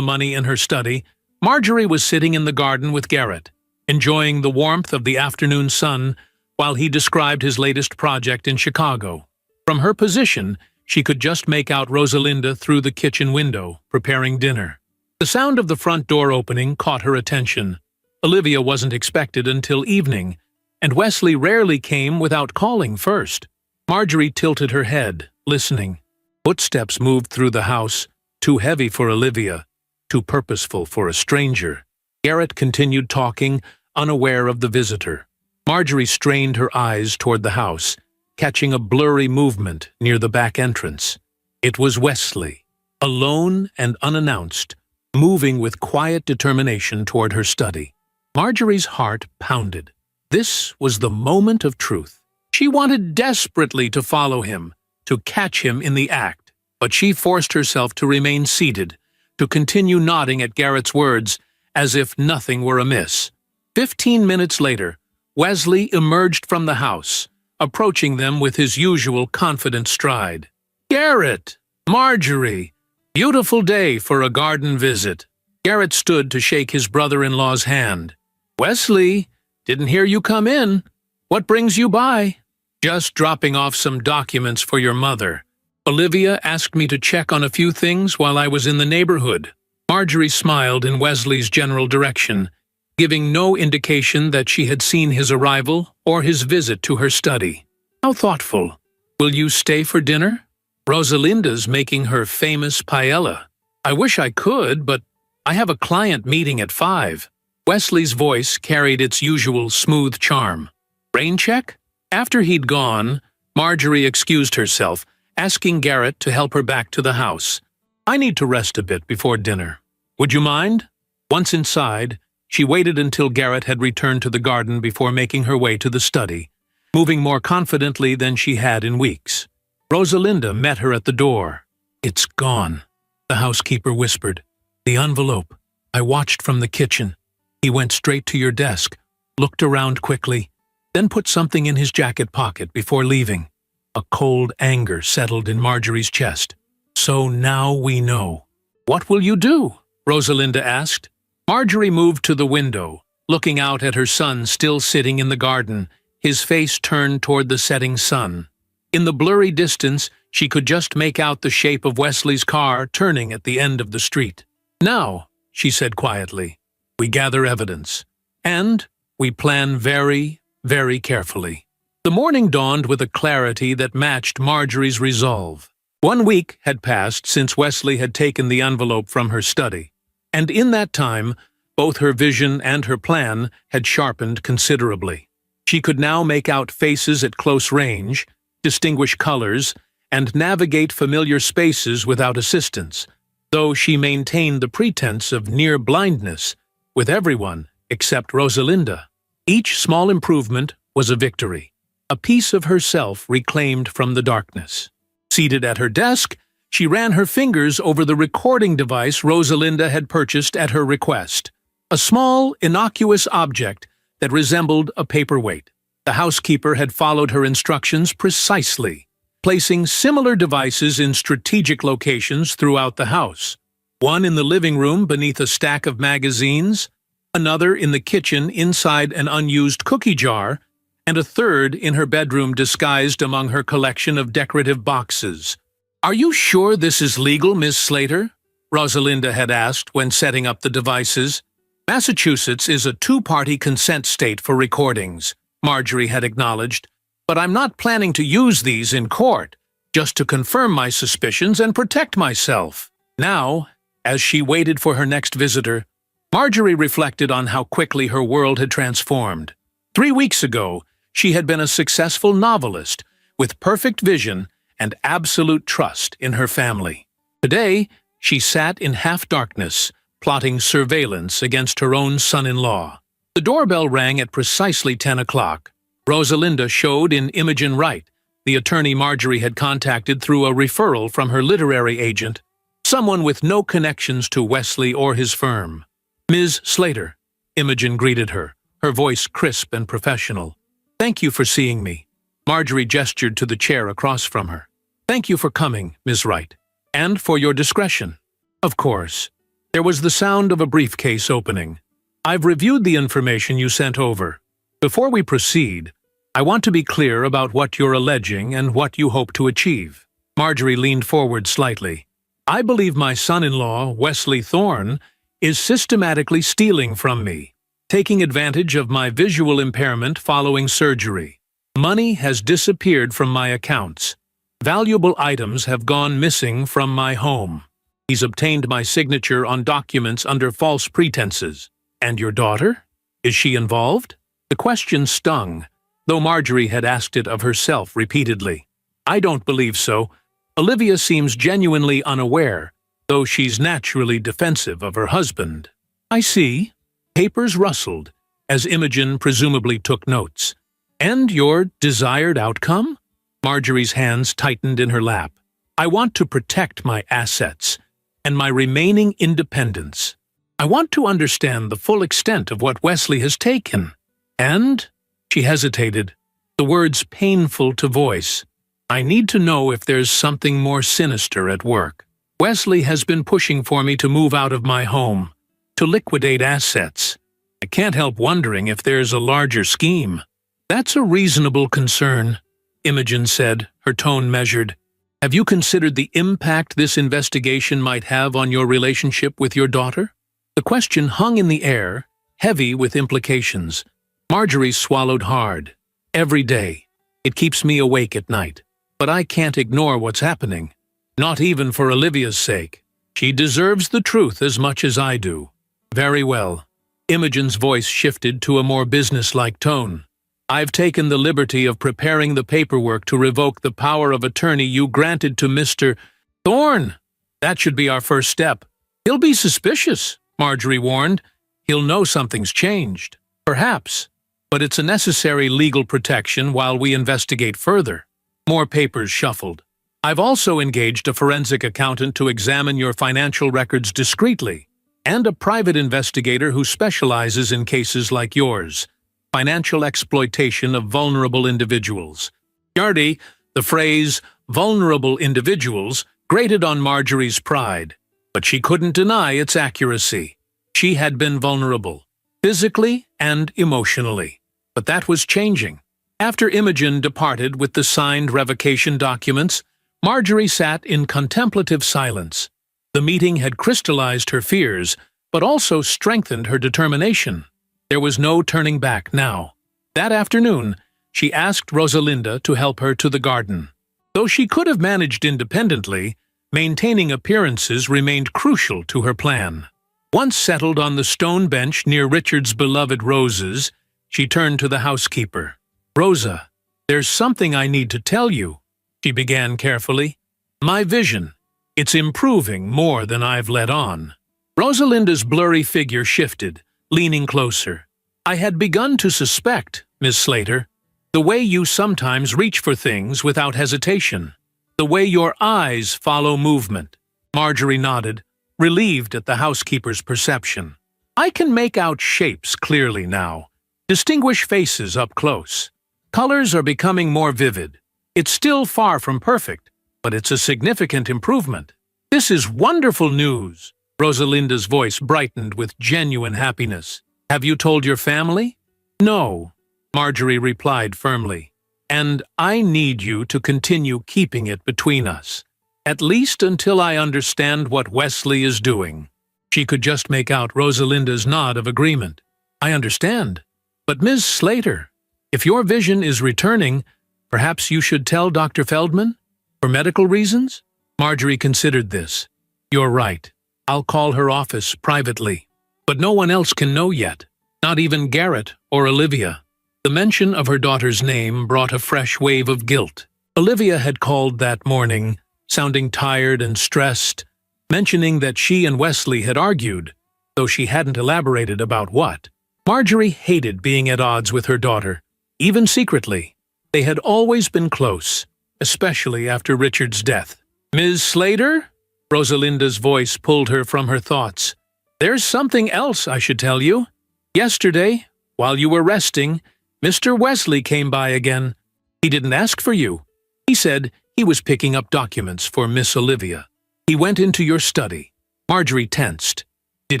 money in her study, Marjorie was sitting in the garden with Garrett, enjoying the warmth of the afternoon sun while he described his latest project in Chicago. From her position, she could just make out Rosalinda through the kitchen window, preparing dinner. The sound of the front door opening caught her attention. Olivia wasn't expected until evening, and Wesley rarely came without calling first. Marjorie tilted her head, listening. Footsteps moved through the house, too heavy for Olivia, too purposeful for a stranger. Garrett continued talking, unaware of the visitor. Marjorie strained her eyes toward the house, catching a blurry movement near the back entrance. It was Wesley, alone and unannounced, moving with quiet determination toward her study. Marjorie's heart pounded. This was the moment of truth. She wanted desperately to follow him, to catch him in the act, but she forced herself to remain seated, to continue nodding at Garrett's words as if nothing were amiss. 15 minutes later, Wesley emerged from the house, approaching them with his usual confident stride. "Garrett! Marjorie! Beautiful day for a garden visit." Garrett stood to shake his brother-in-law's hand. "Wesley, didn't hear you come in. What brings you by?" "Just dropping off some documents for your mother. Olivia asked me to check on a few things while I was in the neighborhood." Marjorie smiled in Wesley's general direction, giving no indication that she had seen his arrival or his visit to her study. "How thoughtful. Will you stay for dinner? Rosalinda's making her famous paella. I wish I could, but I have a client meeting at 5. Wesley's voice carried its usual smooth charm. "Rain check?" After he'd gone, Marjorie excused herself, asking Garrett to help her back to the house. "I need to rest a bit before dinner. Would you mind?" Once inside, she waited until Garrett had returned to the garden before making her way to the study, moving more confidently than she had in weeks. Rosalinda met her at the door. "It's gone," the housekeeper whispered. "The envelope. I watched from the kitchen. He went straight to your desk, looked around quickly, then put something in his jacket pocket before leaving." A cold anger settled in Marjorie's chest. "So now we know." "What will you do?" Rosalinda asked. Marjorie moved to the window, looking out at her son still sitting in the garden, his face turned toward the setting sun. In the blurry distance, she could just make out the shape of Wesley's car turning at the end of the street. "Now," she said quietly, "we gather evidence. And we plan very, very carefully." The morning dawned with a clarity that matched Marjorie's resolve. 1 week had passed since Wesley had taken the envelope from her study, and in that time, both her vision and her plan had sharpened considerably. She could now make out faces at close range, distinguish colors, and navigate familiar spaces without assistance, though she maintained the pretense of near blindness with everyone except Rosalinda. Each small improvement was a victory, a piece of herself reclaimed from the darkness. Seated at her desk, she ran her fingers over the recording device Rosalinda had purchased at her request, a small, innocuous object that resembled a paperweight. The housekeeper had followed her instructions precisely, placing similar devices in strategic locations throughout the house. One in the living room beneath a stack of magazines, another in the kitchen inside an unused cookie jar, and a third in her bedroom disguised among her collection of decorative boxes. "Are you sure this is legal, Miss Slater?" Rosalinda had asked when setting up the devices. "Massachusetts is a two-party consent state for recordings," Marjorie had acknowledged, "but I'm not planning to use these in court, just to confirm my suspicions and protect myself." Now, as she waited for her next visitor, Marjorie reflected on how quickly her world had transformed. 3 weeks ago, she had been a successful novelist with perfect vision and absolute trust in her family. Today, she sat in half-darkness, plotting surveillance against her own son-in-law. The doorbell rang at precisely 10 o'clock. Rosalinda showed in Imogen Wright, the attorney Marjorie had contacted through a referral from her literary agent, someone with no connections to Wesley or his firm. "Ms. Slater," Imogen greeted her, her voice crisp and professional. "Thank you for seeing me." Marjorie gestured to the chair across from her. "Thank you for coming, Ms. Wright, and for your discretion." "Of course." There was the sound of a briefcase opening. "I've reviewed the information you sent over. Before we proceed, I want to be clear about what you're alleging and what you hope to achieve." Marjorie leaned forward slightly. "I believe my son-in-law, Wesley Thorne, is systematically stealing from me, taking advantage of my visual impairment following surgery. Money has disappeared from my accounts. Valuable items have gone missing from my home. He's obtained my signature on documents under false pretenses. And your daughter? Is she involved?" The question stung, though Marjorie had asked it of herself repeatedly. "I don't believe so. Olivia seems genuinely unaware, though she's naturally defensive of her husband." "I see." Papers rustled, as Imogen presumably took notes. "And your desired outcome?" Marjorie's hands tightened in her lap. "I want to protect my assets and my remaining independence. I want to understand the full extent of what Wesley has taken. And," she hesitated, the words painful to voice, "I need to know if there's something more sinister at work. Wesley has been pushing for me to move out of my home, to liquidate assets. I can't help wondering if there's a larger scheme." "That's a reasonable concern," Imogen said, her tone measured. "Have you considered the impact this investigation might have on your relationship with your daughter?" The question hung in the air, heavy with implications. Marjorie swallowed hard. "Every day. It keeps me awake at night. But I can't ignore what's happening. Not even for Olivia's sake. She deserves the truth as much as I do." "Very well." Imogen's voice shifted to a more businesslike tone. "I've taken the liberty of preparing the paperwork to revoke the power of attorney you granted to Mr. Thorne. That should be our first step." "He'll be suspicious," Marjorie warned. "He'll know something's changed." "Perhaps, but it's a necessary legal protection while we investigate further." More papers shuffled. "I've also engaged a forensic accountant to examine your financial records discreetly, and a private investigator who specializes in cases like yours. Financial exploitation of vulnerable individuals." Yardy, the phrase, "vulnerable individuals," grated on Marjorie's pride, but she couldn't deny its accuracy. She had been vulnerable, physically and emotionally. But that was changing. After Imogen departed with the signed revocation documents, Marjorie sat in contemplative silence. The meeting had crystallized her fears, but also strengthened her determination. There was no turning back now. That afternoon, she asked Rosalinda to help her to the garden. Though she could have managed independently, maintaining appearances remained crucial to her plan. Once settled on the stone bench near Richard's beloved roses, she turned to the housekeeper. "Rosa, there's something I need to tell you," she began carefully. "My vision. It's improving more than I've let on." Rosalinda's blurry figure shifted, leaning closer. "I had begun to suspect, Miss Slater, the way you sometimes reach for things without hesitation, the way your eyes follow movement." Marjorie nodded, relieved at the housekeeper's perception. "I can make out shapes clearly now, distinguish faces up close. Colors are becoming more vivid. It's still far from perfect, but it's a significant improvement. This is wonderful news. Rosalinda's voice brightened with genuine happiness. Have you told your family? No, Marjorie replied firmly. And I need you to continue keeping it between us, at least until I understand what Wesley is doing. She could just make out Rosalinda's nod of agreement. I understand. But Ms. Slater, if your vision is returning, perhaps you should tell Dr. Feldman? For medical reasons? Marjorie considered this. You're right. I'll call her office privately. But no one else can know yet, not even Garrett or Olivia. The mention of her daughter's name brought a fresh wave of guilt. Olivia had called that morning, sounding tired and stressed, mentioning that she and Wesley had argued, though she hadn't elaborated about what. Marjorie hated being at odds with her daughter, even secretly. They had always been close, especially after Richard's death. Ms. Slater? Rosalinda's voice pulled her from her thoughts. There's something else I should tell you. Yesterday, while you were resting, Mr. Wesley came by again. He didn't ask for you. He said he was picking up documents for Miss Olivia. He went into your study. Marjorie tensed. Did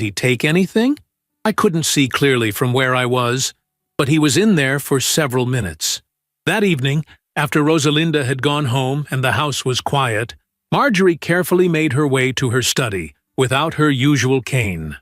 he take anything? I couldn't see clearly from where I was, but he was in there for several minutes. That evening, after Rosalinda had gone home and the house was quiet, Marjorie carefully made her way to her study, without her usual cane.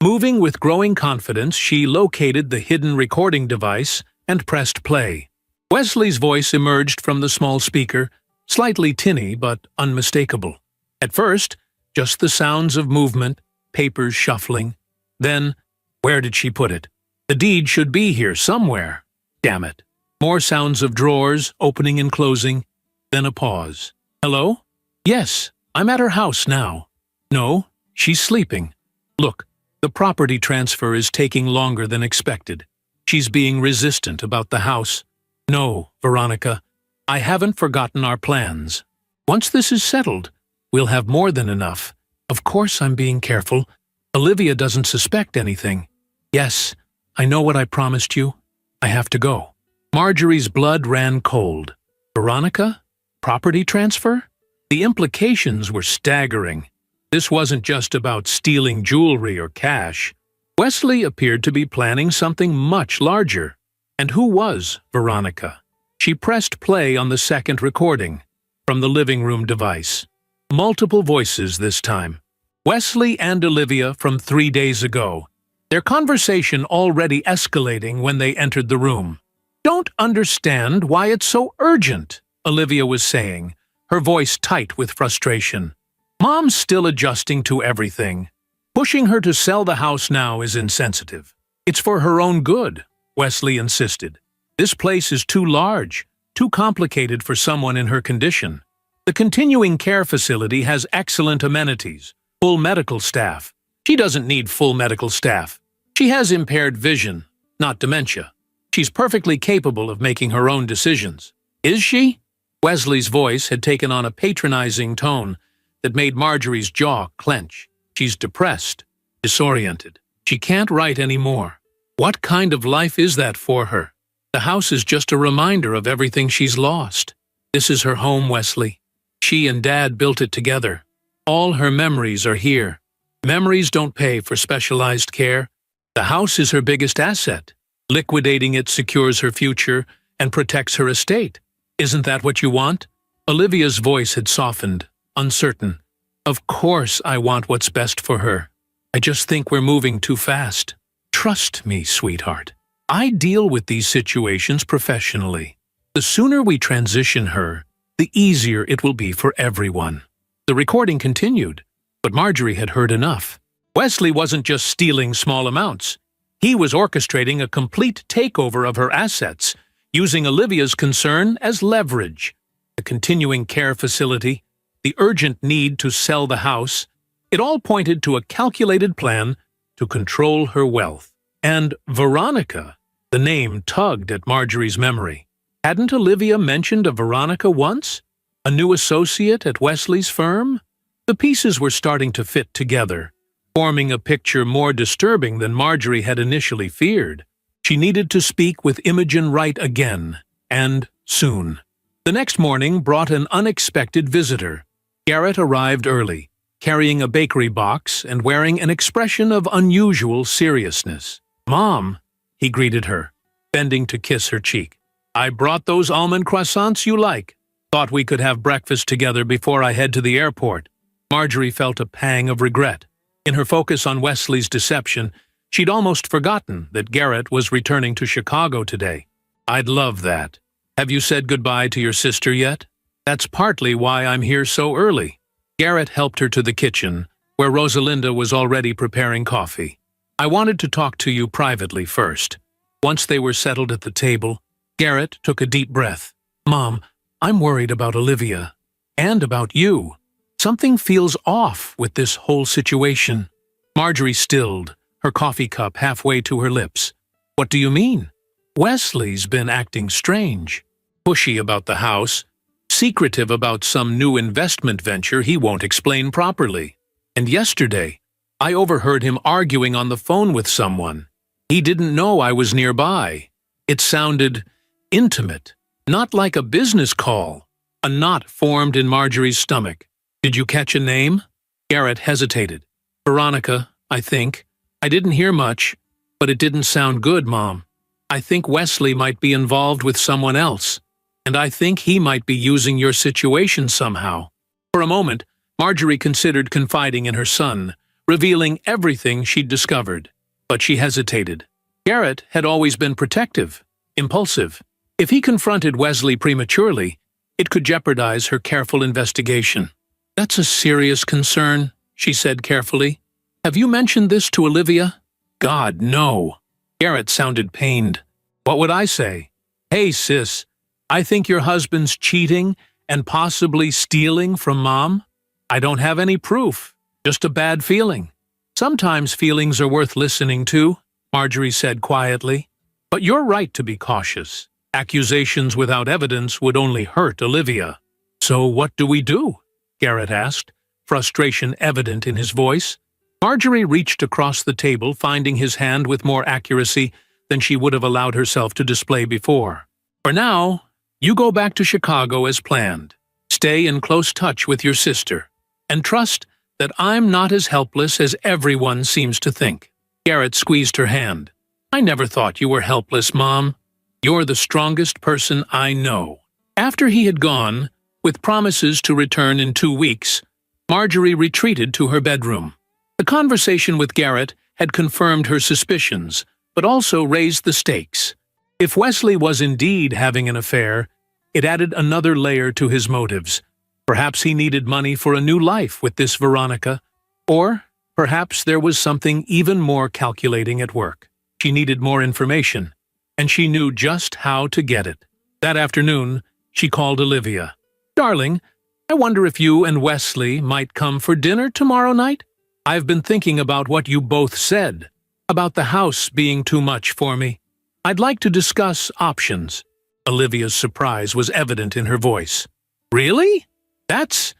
Moving with growing confidence, she located the hidden recording device and pressed play. Wesley's voice emerged from the small speaker, slightly tinny but unmistakable. At first, just the sounds of movement, papers shuffling. Then, where did she put it? The deed should be here somewhere. Damn it. More sounds of drawers opening and closing, then a pause. Hello? Yes, I'm at her house now. No, she's sleeping. Look, the property transfer is taking longer than expected. She's being resistant about the house. No, Veronica, I haven't forgotten our plans. Once this is settled, we'll have more than enough. Of course I'm being careful. Olivia doesn't suspect anything. Yes, I know what I promised you. I have to go. Marjorie's blood ran cold. Veronica? Property transfer? The implications were staggering. This wasn't just about stealing jewelry or cash. Wesley appeared to be planning something much larger. And who was Veronica? She pressed play on the second recording, from the living room device. Multiple voices this time. Wesley and Olivia from 3 days ago. Their conversation already escalating when they entered the room. Don't understand why it's so urgent, Olivia was saying, her voice tight with frustration. Mom's still adjusting to everything. Pushing her to sell the house now is insensitive. It's for her own good, Wesley insisted. This place is too large, too complicated for someone in her condition. The continuing care facility has excellent amenities, full medical staff. She doesn't need full medical staff. She has impaired vision, not dementia. She's perfectly capable of making her own decisions. Is she? Wesley's voice had taken on a patronizing tone that made Marjorie's jaw clench. She's depressed, disoriented. She can't write anymore. What kind of life is that for her? The house is just a reminder of everything she's lost. This is her home, Wesley. She and Dad built it together. All her memories are here. Memories don't pay for specialized care. The house is her biggest asset. Liquidating it secures her future and protects her estate. Isn't that what you want? Olivia's voice had softened, uncertain. Of course I want what's best for her. I just think we're moving too fast. Trust me, sweetheart. I deal with these situations professionally. The sooner we transition her, the easier it will be for everyone. The recording continued, but Marjorie had heard enough. Wesley wasn't just stealing small amounts. He was orchestrating a complete takeover of her assets, using Olivia's concern as leverage. The continuing care facility, the urgent need to sell the house, it all pointed to a calculated plan to control her wealth. And Veronica, the name tugged at Marjorie's memory. Hadn't Olivia mentioned a Veronica once? A new associate at Wesley's firm? The pieces were starting to fit together, forming a picture more disturbing than Marjorie had initially feared. She needed to speak with Imogen Wright again, and soon. The next morning brought an unexpected visitor. Garrett arrived early, carrying a bakery box and wearing an expression of unusual seriousness. "Mom," he greeted her, bending to kiss her cheek. "I brought those almond croissants you like. Thought we could have breakfast together before I head to the airport." Marjorie felt a pang of regret. In her focus on Wesley's deception, she'd almost forgotten that Garrett was returning to Chicago today. "I'd love that. Have you said goodbye to your sister yet? That's partly why I'm here so early." Garrett helped her to the kitchen, where Rosalinda was already preparing coffee. "I wanted to talk to you privately first." Once they were settled at the table, Garrett took a deep breath. "Mom, I'm worried about Olivia. And about you. Something feels off with this whole situation." Marjorie stilled, her coffee cup halfway to her lips. "What do you mean?" "Wesley's been acting strange. Pushy about the house, secretive about some new investment venture he won't explain properly. And yesterday, I overheard him arguing on the phone with someone. He didn't know I was nearby. It sounded intimate, not like a business call." A knot formed in Marjorie's stomach. "Did you catch a name?" Garrett hesitated. "Veronica, I think. I didn't hear much, but it didn't sound good, Mom. I think Wesley might be involved with someone else, and I think he might be using your situation somehow." For a moment, Marjorie considered confiding in her son, revealing everything she'd discovered. But she hesitated. Garrett had always been protective, impulsive. If he confronted Wesley prematurely, it could jeopardize her careful investigation. "That's a serious concern," she said carefully. "Have you mentioned this to Olivia?" "God, no." Garrett sounded pained. "What would I say? Hey, sis, I think your husband's cheating and possibly stealing from Mom? I don't have any proof, just a bad feeling." "Sometimes feelings are worth listening to," Marjorie said quietly. "But you're right to be cautious. Accusations without evidence would only hurt Olivia." "So what do we do?" Garrett asked, frustration evident in his voice. Marjorie reached across the table, finding his hand with more accuracy than she would have allowed herself to display before. "For now, you go back to Chicago as planned. Stay in close touch with your sister, and trust that I'm not as helpless as everyone seems to think." Garrett squeezed her hand. "I never thought you were helpless, Mom. You're the strongest person I know." After he had gone, with promises to return in 2 weeks, Marjorie retreated to her bedroom. The conversation with Garrett had confirmed her suspicions, but also raised the stakes. If Wesley was indeed having an affair, it added another layer to his motives. Perhaps he needed money for a new life with this Veronica, or perhaps there was something even more calculating at work. She needed more information, and she knew just how to get it. That afternoon, she called Olivia. "Darling, I wonder if you and Wesley might come for dinner tomorrow night? I've been thinking about what you both said, about the house being too much for me. I'd like to discuss options." Olivia's surprise was evident in her voice. "Really? That's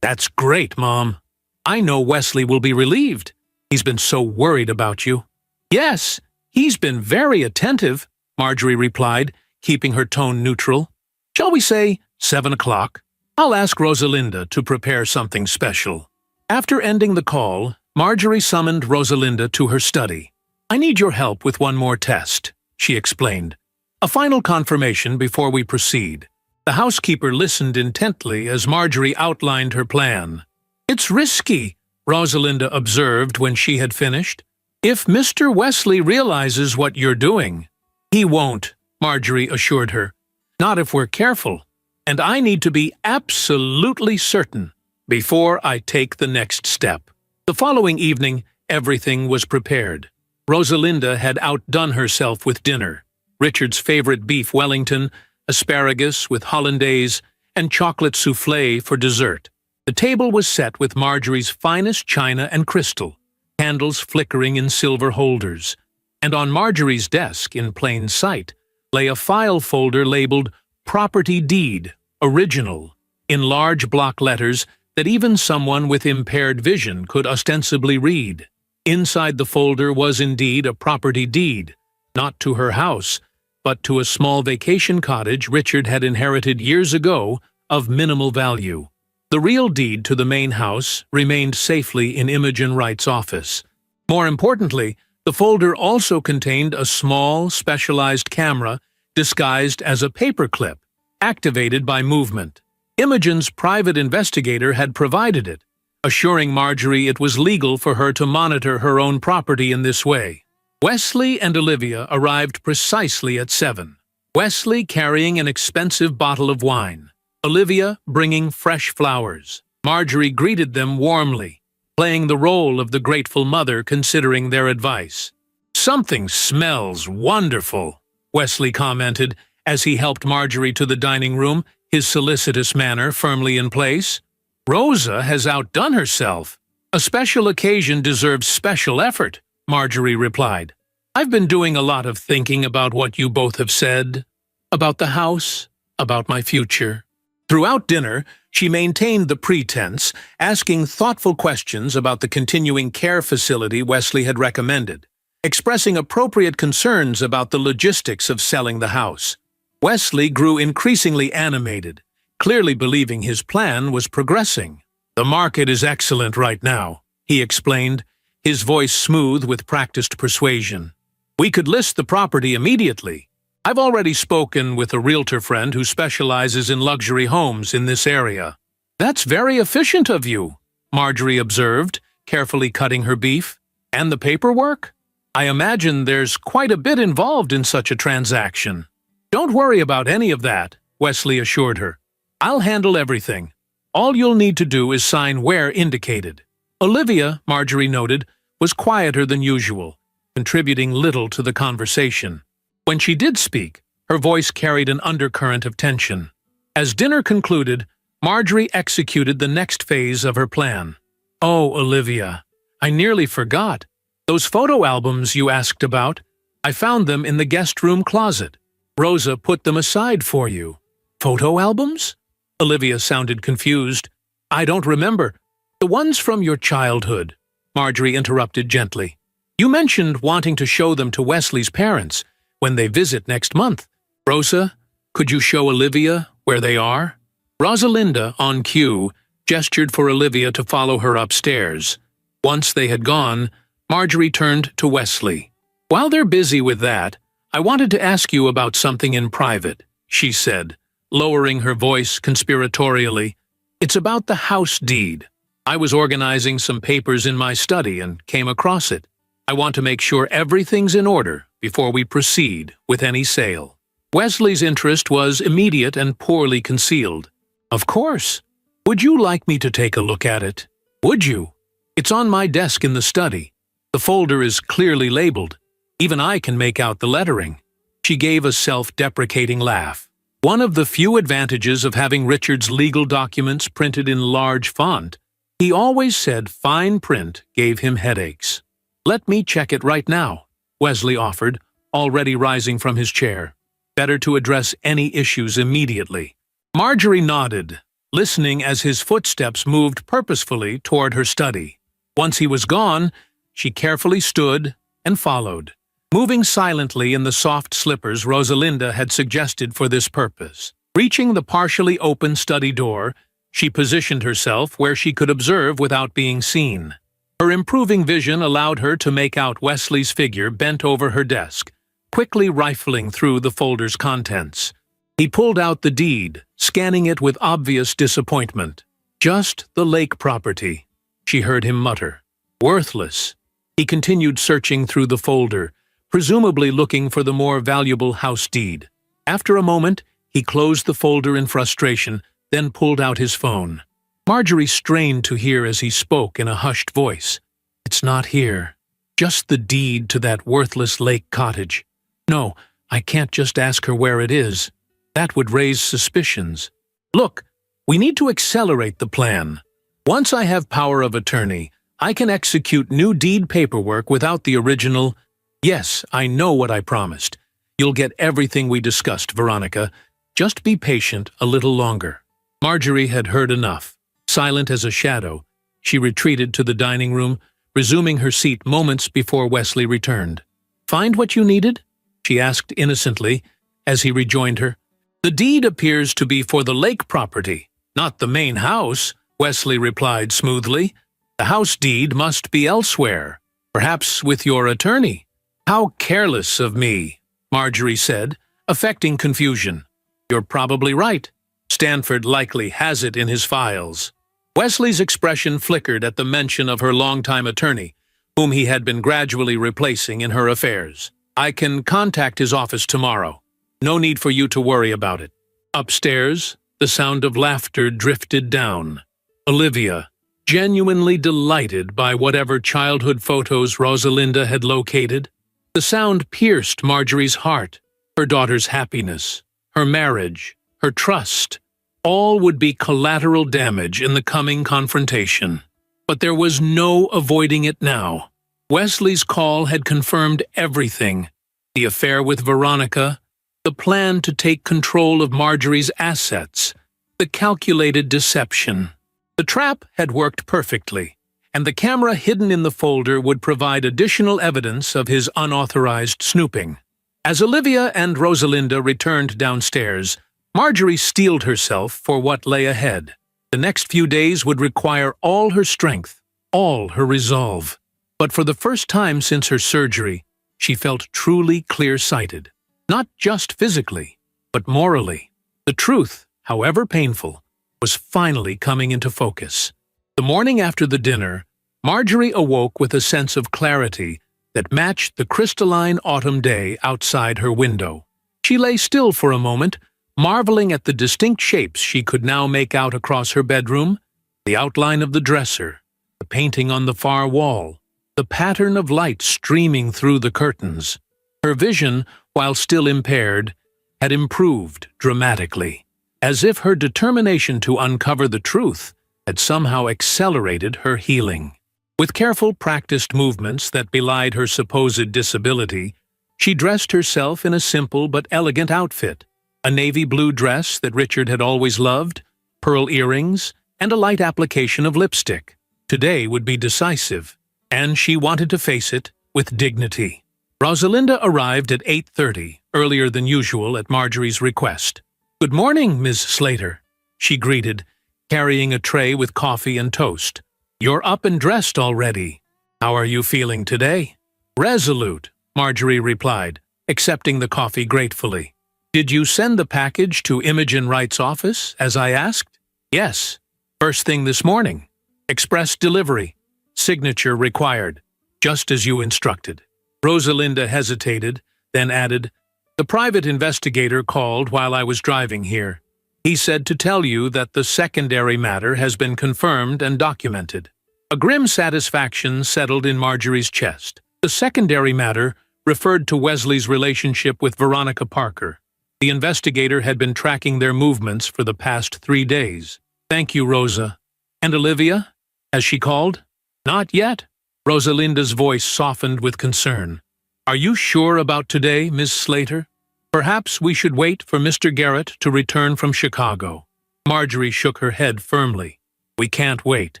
great, Mom. I know Wesley will be relieved. He's been so worried about you." "Yes, he's been very attentive," Marjorie replied, keeping her tone neutral. "Shall we say 7 o'clock? I'll ask Rosalinda to prepare something special." After ending the call, Marjorie summoned Rosalinda to her study. "I need your help with one more test," she explained. "A final confirmation before we proceed." The housekeeper listened intently as Marjorie outlined her plan. "It's risky," Rosalinda observed when she had finished. "If Mr. Wesley realizes what you're doing—" "He won't," Marjorie assured her. "Not if we're careful. And I need to be absolutely certain before I take the next step." The following evening, everything was prepared. Rosalinda had outdone herself with dinner. Richard's favorite beef Wellington, asparagus with hollandaise, and chocolate soufflé for dessert. The table was set with Marjorie's finest china and crystal, candles flickering in silver holders. And on Marjorie's desk, in plain sight, lay a file folder labeled "Property Deed, Original," in large block letters that even someone with impaired vision could ostensibly read. Inside the folder was indeed a property deed, not to her house, but to a small vacation cottage Richard had inherited years ago of minimal value. The real deed to the main house remained safely in Imogen Wright's office. More importantly, the folder also contained a small, specialized camera disguised as a paperclip, activated by movement. Imogen's private investigator had provided it, assuring Marjorie it was legal for her to monitor her own property in this way. Wesley and Olivia arrived precisely at 7. Wesley carrying an expensive bottle of wine, Olivia bringing fresh flowers. Marjorie greeted them warmly, playing the role of the grateful mother considering their advice. "Something smells wonderful," Wesley commented as he helped Marjorie to the dining room, his solicitous manner firmly in place. "Rosa has outdone herself. A special occasion deserves special effort," Marjorie replied. "I've been doing a lot of thinking about what you both have said, about the house, about my future." Throughout dinner, she maintained the pretense, asking thoughtful questions about the continuing care facility Wesley had recommended, expressing appropriate concerns about the logistics of selling the house. Wesley grew increasingly animated, clearly believing his plan was progressing. "The market is excellent right now," he explained, his voice smooth with practiced persuasion. "We could list the property immediately. I've already spoken with a realtor friend who specializes in luxury homes in this area." "That's very efficient of you," Marjorie observed, carefully cutting her beef. "And the paperwork? I imagine there's quite a bit involved in such a transaction." "Don't worry about any of that," Wesley assured her. "I'll handle everything. All you'll need to do is sign where indicated." Olivia, Marjorie noted, was quieter than usual, contributing little to the conversation. When she did speak, her voice carried an undercurrent of tension. As dinner concluded, Marjorie executed the next phase of her plan. "Oh, Olivia, I nearly forgot. Those photo albums you asked about, I found them in the guest room closet. Rosa put them aside for you." "Photo albums?" Olivia sounded confused. "I don't remember. The ones from your childhood," Marjorie interrupted gently. "You mentioned wanting to show them to Wesley's parents when they visit next month. Rosa, could you show Olivia where they are?" Rosalinda, on cue, gestured for Olivia to follow her upstairs. Once they had gone, Marjorie turned to Wesley. "While they're busy with that, I wanted to ask you about something in private," she said, lowering her voice conspiratorially. "It's about the house deed. I was organizing some papers in my study and came across it. I want to make sure everything's in order before we proceed with any sale." Wesley's interest was immediate and poorly concealed. "Of course. Would you like me to take a look at it? Would you? It's on my desk in the study. The folder is clearly labeled. Even I can make out the lettering." She gave a self-deprecating laugh. One of the few advantages of having Richard's legal documents printed in large font. He always said fine print gave him headaches. "Let me check it right now," Wesley offered, already rising from his chair. Better to address any issues immediately. Marjorie nodded, listening as his footsteps moved purposefully toward her study. Once he was gone, she carefully stood and followed, moving silently in the soft slippers Rosalinda had suggested for this purpose. Reaching the partially open study door, she positioned herself where she could observe without being seen. Her improving vision allowed her to make out Wesley's figure bent over her desk, quickly rifling through the folder's contents. He pulled out the deed, scanning it with obvious disappointment. "Just the lake property," she heard him mutter. "Worthless." He continued searching through the folder, presumably looking for the more valuable house deed. After a moment, he closed the folder in frustration, then pulled out his phone. Marjorie strained to hear as he spoke in a hushed voice. "It's not here. Just the deed to that worthless lake cottage. No, I can't just ask her where it is. That would raise suspicions. Look, we need to accelerate the plan. Once I have power of attorney, I can execute new deed paperwork without the original. Yes, I know what I promised. You'll get everything we discussed, Veronica. Just be patient a little longer." Marjorie had heard enough. Silent as a shadow, she retreated to the dining room, resuming her seat moments before Wesley returned. "Find what you needed?" she asked innocently, as he rejoined her. "The deed appears to be for the lake property, not the main house," Wesley replied smoothly. "The house deed must be elsewhere, perhaps with your attorney." "How careless of me," Marjorie said, affecting confusion. "You're probably right. Stanford likely has it in his files." Wesley's expression flickered at the mention of her longtime attorney, whom he had been gradually replacing in her affairs. "I can contact his office tomorrow. No need for you to worry about it." Upstairs, the sound of laughter drifted down. Olivia, genuinely delighted by whatever childhood photos Rosalinda had located, the sound pierced Marjorie's heart. Her daughter's happiness, her marriage, her trust, all would be collateral damage in the coming confrontation. But there was no avoiding it now. Wesley's call had confirmed everything: the affair with Veronica, the plan to take control of Marjorie's assets, the calculated deception. The trap had worked perfectly, and the camera hidden in the folder would provide additional evidence of his unauthorized snooping. As Olivia and Rosalinda returned downstairs, Marjorie steeled herself for what lay ahead. The next few days would require all her strength, all her resolve. But for the first time since her surgery, she felt truly clear-sighted. Not just physically, but morally. The truth, however painful, was finally coming into focus. The morning after the dinner, Marjorie awoke with a sense of clarity that matched the crystalline autumn day outside her window. She lay still for a moment, marveling at the distinct shapes she could now make out across her bedroom: the outline of the dresser, the painting on the far wall, the pattern of light streaming through the curtains. Her vision, while still impaired, had improved dramatically, as if her determination to uncover the truth had somehow accelerated her healing. With careful, practiced movements that belied her supposed disability, she dressed herself in a simple but elegant outfit: a navy blue dress that Richard had always loved, pearl earrings, and a light application of lipstick. Today would be decisive, and she wanted to face it with dignity. Rosalinda arrived at 8:30, earlier than usual at Marjorie's request. "Good morning, Miss Slater," she greeted, carrying a tray with coffee and toast. "You're up and dressed already. How are you feeling today?" "Resolute," Marjorie replied, accepting the coffee gratefully. "Did you send the package to Imogen Wright's office, as I asked?" "Yes. First thing this morning. Express delivery. Signature required. Just as you instructed." Rosalinda hesitated, then added, "The private investigator called while I was driving here. He said to tell you that the secondary matter has been confirmed and documented." A grim satisfaction settled in Marjorie's chest. The secondary matter referred to Wesley's relationship with Veronica Parker. The investigator had been tracking their movements for the past 3 days. "Thank you, Rosa." "And Olivia? Has she called?" "Not yet." Rosalinda's voice softened with concern. "Are you sure about today, Miss Slater? Perhaps we should wait for Mr. Garrett to return from Chicago." Marjorie shook her head firmly. "We can't wait.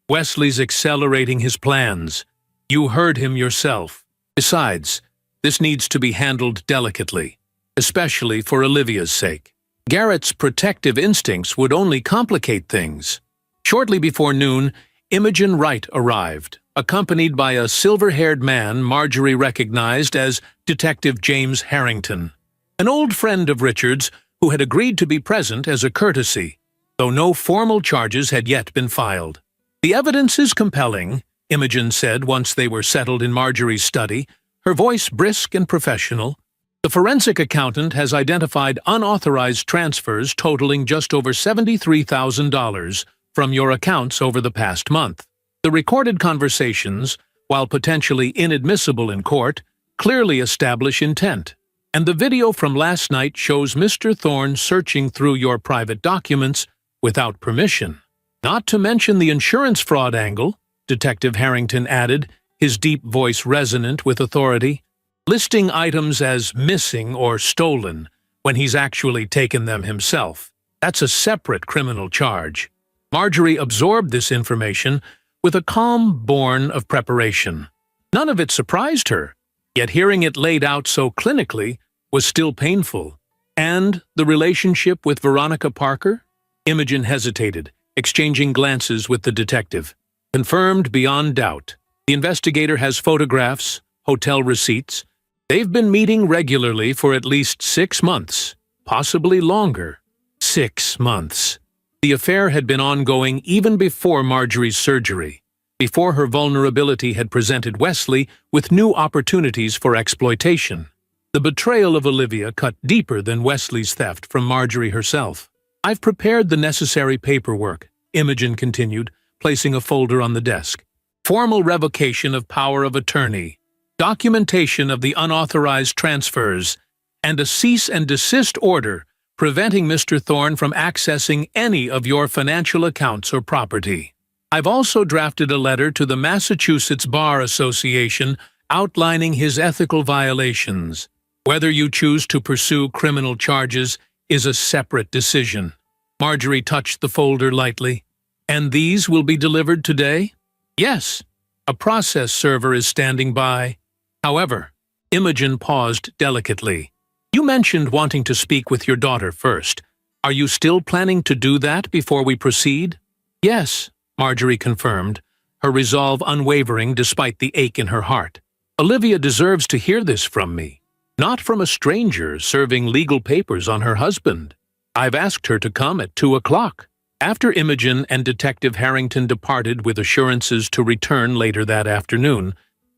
Wesley's accelerating his plans. You heard him yourself. Besides, this needs to be handled delicately, especially for Olivia's sake. Garrett's protective instincts would only complicate things." Shortly before noon, Imogen Wright arrived, accompanied by a silver-haired man Marjorie recognized as Detective James Harrington, an old friend of Richard's who had agreed to be present as a courtesy, though no formal charges had yet been filed. "The evidence is compelling," Imogen said once they were settled in Marjorie's study, her voice brisk and professional. "The forensic accountant has identified unauthorized transfers totaling just over $73,000 from your accounts over the past month. The recorded conversations, while potentially inadmissible in court, clearly establish intent. And the video from last night shows Mr. Thorne searching through your private documents without permission. Not to mention the insurance fraud angle," Detective Harrington added, his deep voice resonant with authority, "listing items as missing or stolen when he's actually taken them himself. That's a separate criminal charge." Marjorie absorbed this information with a calm born of preparation. None of it surprised her, yet hearing it laid out so clinically was still painful. And the relationship with Veronica Parker? Imogen hesitated, exchanging glances with the detective. Confirmed beyond doubt. The investigator has photographs, hotel receipts. They've been meeting regularly for at least 6 months, possibly longer. 6 months. The affair had been ongoing even before Marjorie's surgery, before her vulnerability had presented Wesley with new opportunities for exploitation. The betrayal of Olivia cut deeper than Wesley's theft from Marjorie herself. "I've prepared the necessary paperwork," Imogen continued, placing a folder on the desk. "Formal revocation of power of attorney, documentation of the unauthorized transfers, and a cease and desist order preventing Mr. Thorne from accessing any of your financial accounts or property. I've also drafted a letter to the Massachusetts Bar Association outlining his ethical violations. Whether you choose to pursue criminal charges is a separate decision." Marjorie touched the folder lightly. "And these will be delivered today?" "Yes. A process server is standing by." However, Imogen paused delicately. "You mentioned wanting to speak with your daughter first. Are you still planning to do that before we proceed?" "Yes," Marjorie confirmed, her resolve unwavering despite the ache in her heart. "Olivia deserves to hear this from me, not from a stranger serving legal papers on her husband. I've asked her to come at 2 o'clock. After Imogen and Detective Harrington departed with assurances to return later that afternoon,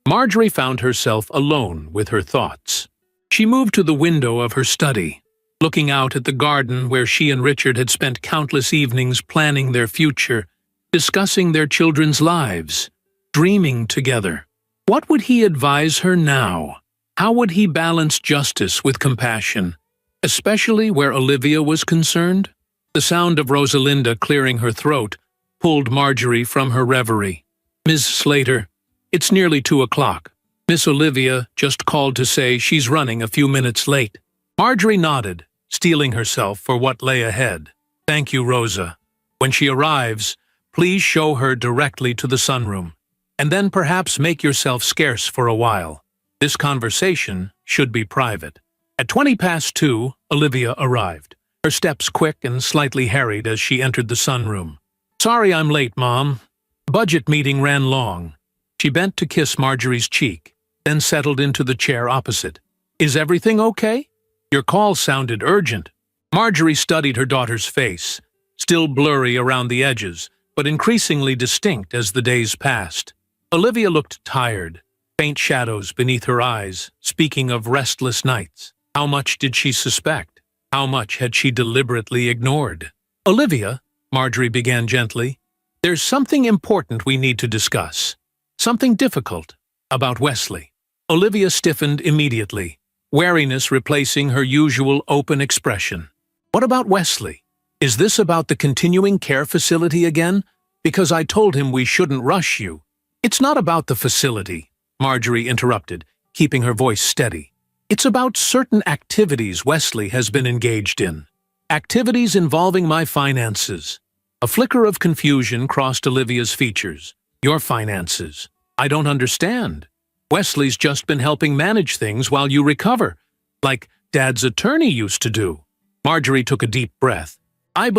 Marjorie found herself alone with her thoughts. She moved to the window of her study, looking out at the garden where she and Richard had spent countless evenings planning their future, discussing their children's lives, dreaming together. What would he advise her now? How would he balance justice with compassion, especially where Olivia was concerned? The sound of Rosalinda clearing her throat pulled Marjorie from her reverie. "Ms. Slater, it's nearly 2 o'clock. Miss Olivia just called to say she's running a few minutes late." Marjorie nodded, steeling herself for what lay ahead. "Thank you, Rosa. When she arrives, please show her directly to the sunroom, and then perhaps make yourself scarce for a while. This conversation should be private." At 2:20, Olivia arrived, her steps quick and slightly harried as she entered the sunroom. "Sorry I'm late, Mom. Budget meeting ran long." She bent to kiss Marjorie's cheek, then settled into the chair opposite. "Is everything okay? Your call sounded urgent." Marjorie studied her daughter's face, still blurry around the edges, but increasingly distinct as the days passed. Olivia looked tired, faint shadows beneath her eyes, speaking of restless nights. How much did she suspect? How much had she deliberately ignored? "Olivia," Marjorie began gently, "there's something important we need to discuss. Something difficult about Wesley." Olivia stiffened immediately, wariness replacing her usual open expression. "What about Wesley? Is this about the continuing care facility again? Because I told him we shouldn't rush you." "It's not about the facility," Marjorie interrupted, keeping her voice steady. "It's about certain activities Wesley has been engaged in. Activities involving my finances." A flicker of confusion crossed Olivia's features. "Your finances? I don't understand. Wesley's just been helping manage things while you recover, like Dad's attorney used to do." Marjorie took a deep breath. I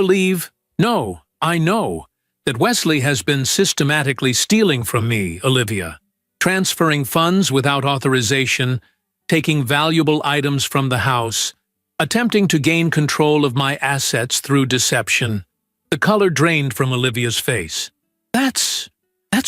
know, that Wesley has been systematically stealing from me, Olivia, transferring funds without authorization, taking valuable items from the house, attempting to gain control of my assets through deception." The color drained from Olivia's face. That's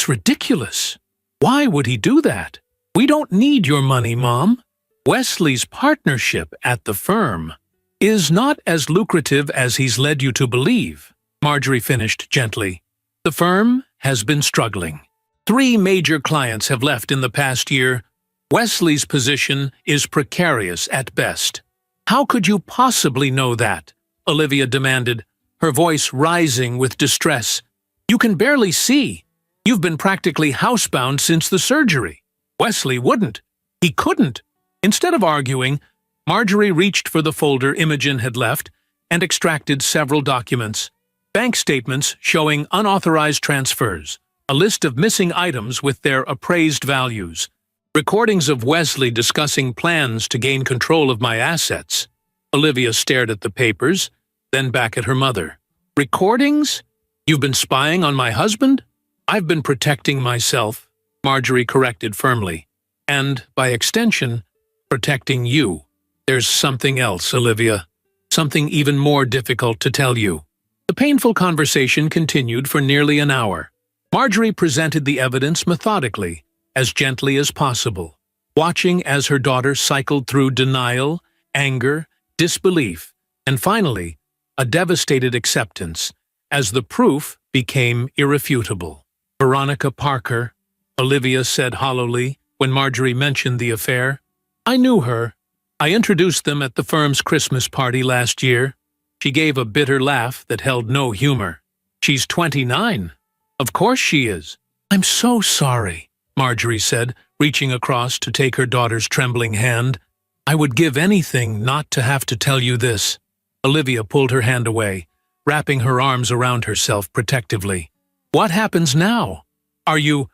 ridiculous. Why would he do that? We don't need your money, Mom. Wesley's partnership at the firm is not as lucrative as he's led you to believe, Marjorie finished gently. The firm has been struggling. 3 major clients have left in the past year. Wesley's position is precarious at best. How could you possibly know that? Olivia demanded, her voice rising with distress. You can barely see. You've been practically housebound since the surgery. Wesley wouldn't. He couldn't. Instead of arguing, Marjorie reached for the folder Imogen had left and extracted several documents. Bank statements showing unauthorized transfers, a list of missing items with their appraised values, recordings of Wesley discussing plans to gain control of my assets. Olivia stared at the papers, then back at her mother. Recordings? You've been spying on my husband? I've been protecting myself, Marjorie corrected firmly. And, by extension, protecting you. There's something else, Olivia. Something even more difficult to tell you. The painful conversation continued for nearly an hour. Marjorie presented the evidence methodically, as gently as possible, watching as her daughter cycled through denial, anger, disbelief, and finally, a devastated acceptance, as the proof became irrefutable. Veronica Parker, Olivia said hollowly when Marjorie mentioned the affair. I knew her. I introduced them at the firm's Christmas party last year. She gave a bitter laugh that held no humor. She's 29. Of course she is. I'm so sorry, Marjorie said, reaching across to take her daughter's trembling hand. I would give anything not to have to tell you this. Olivia pulled her hand away, wrapping her arms around herself protectively. What happens now? Are you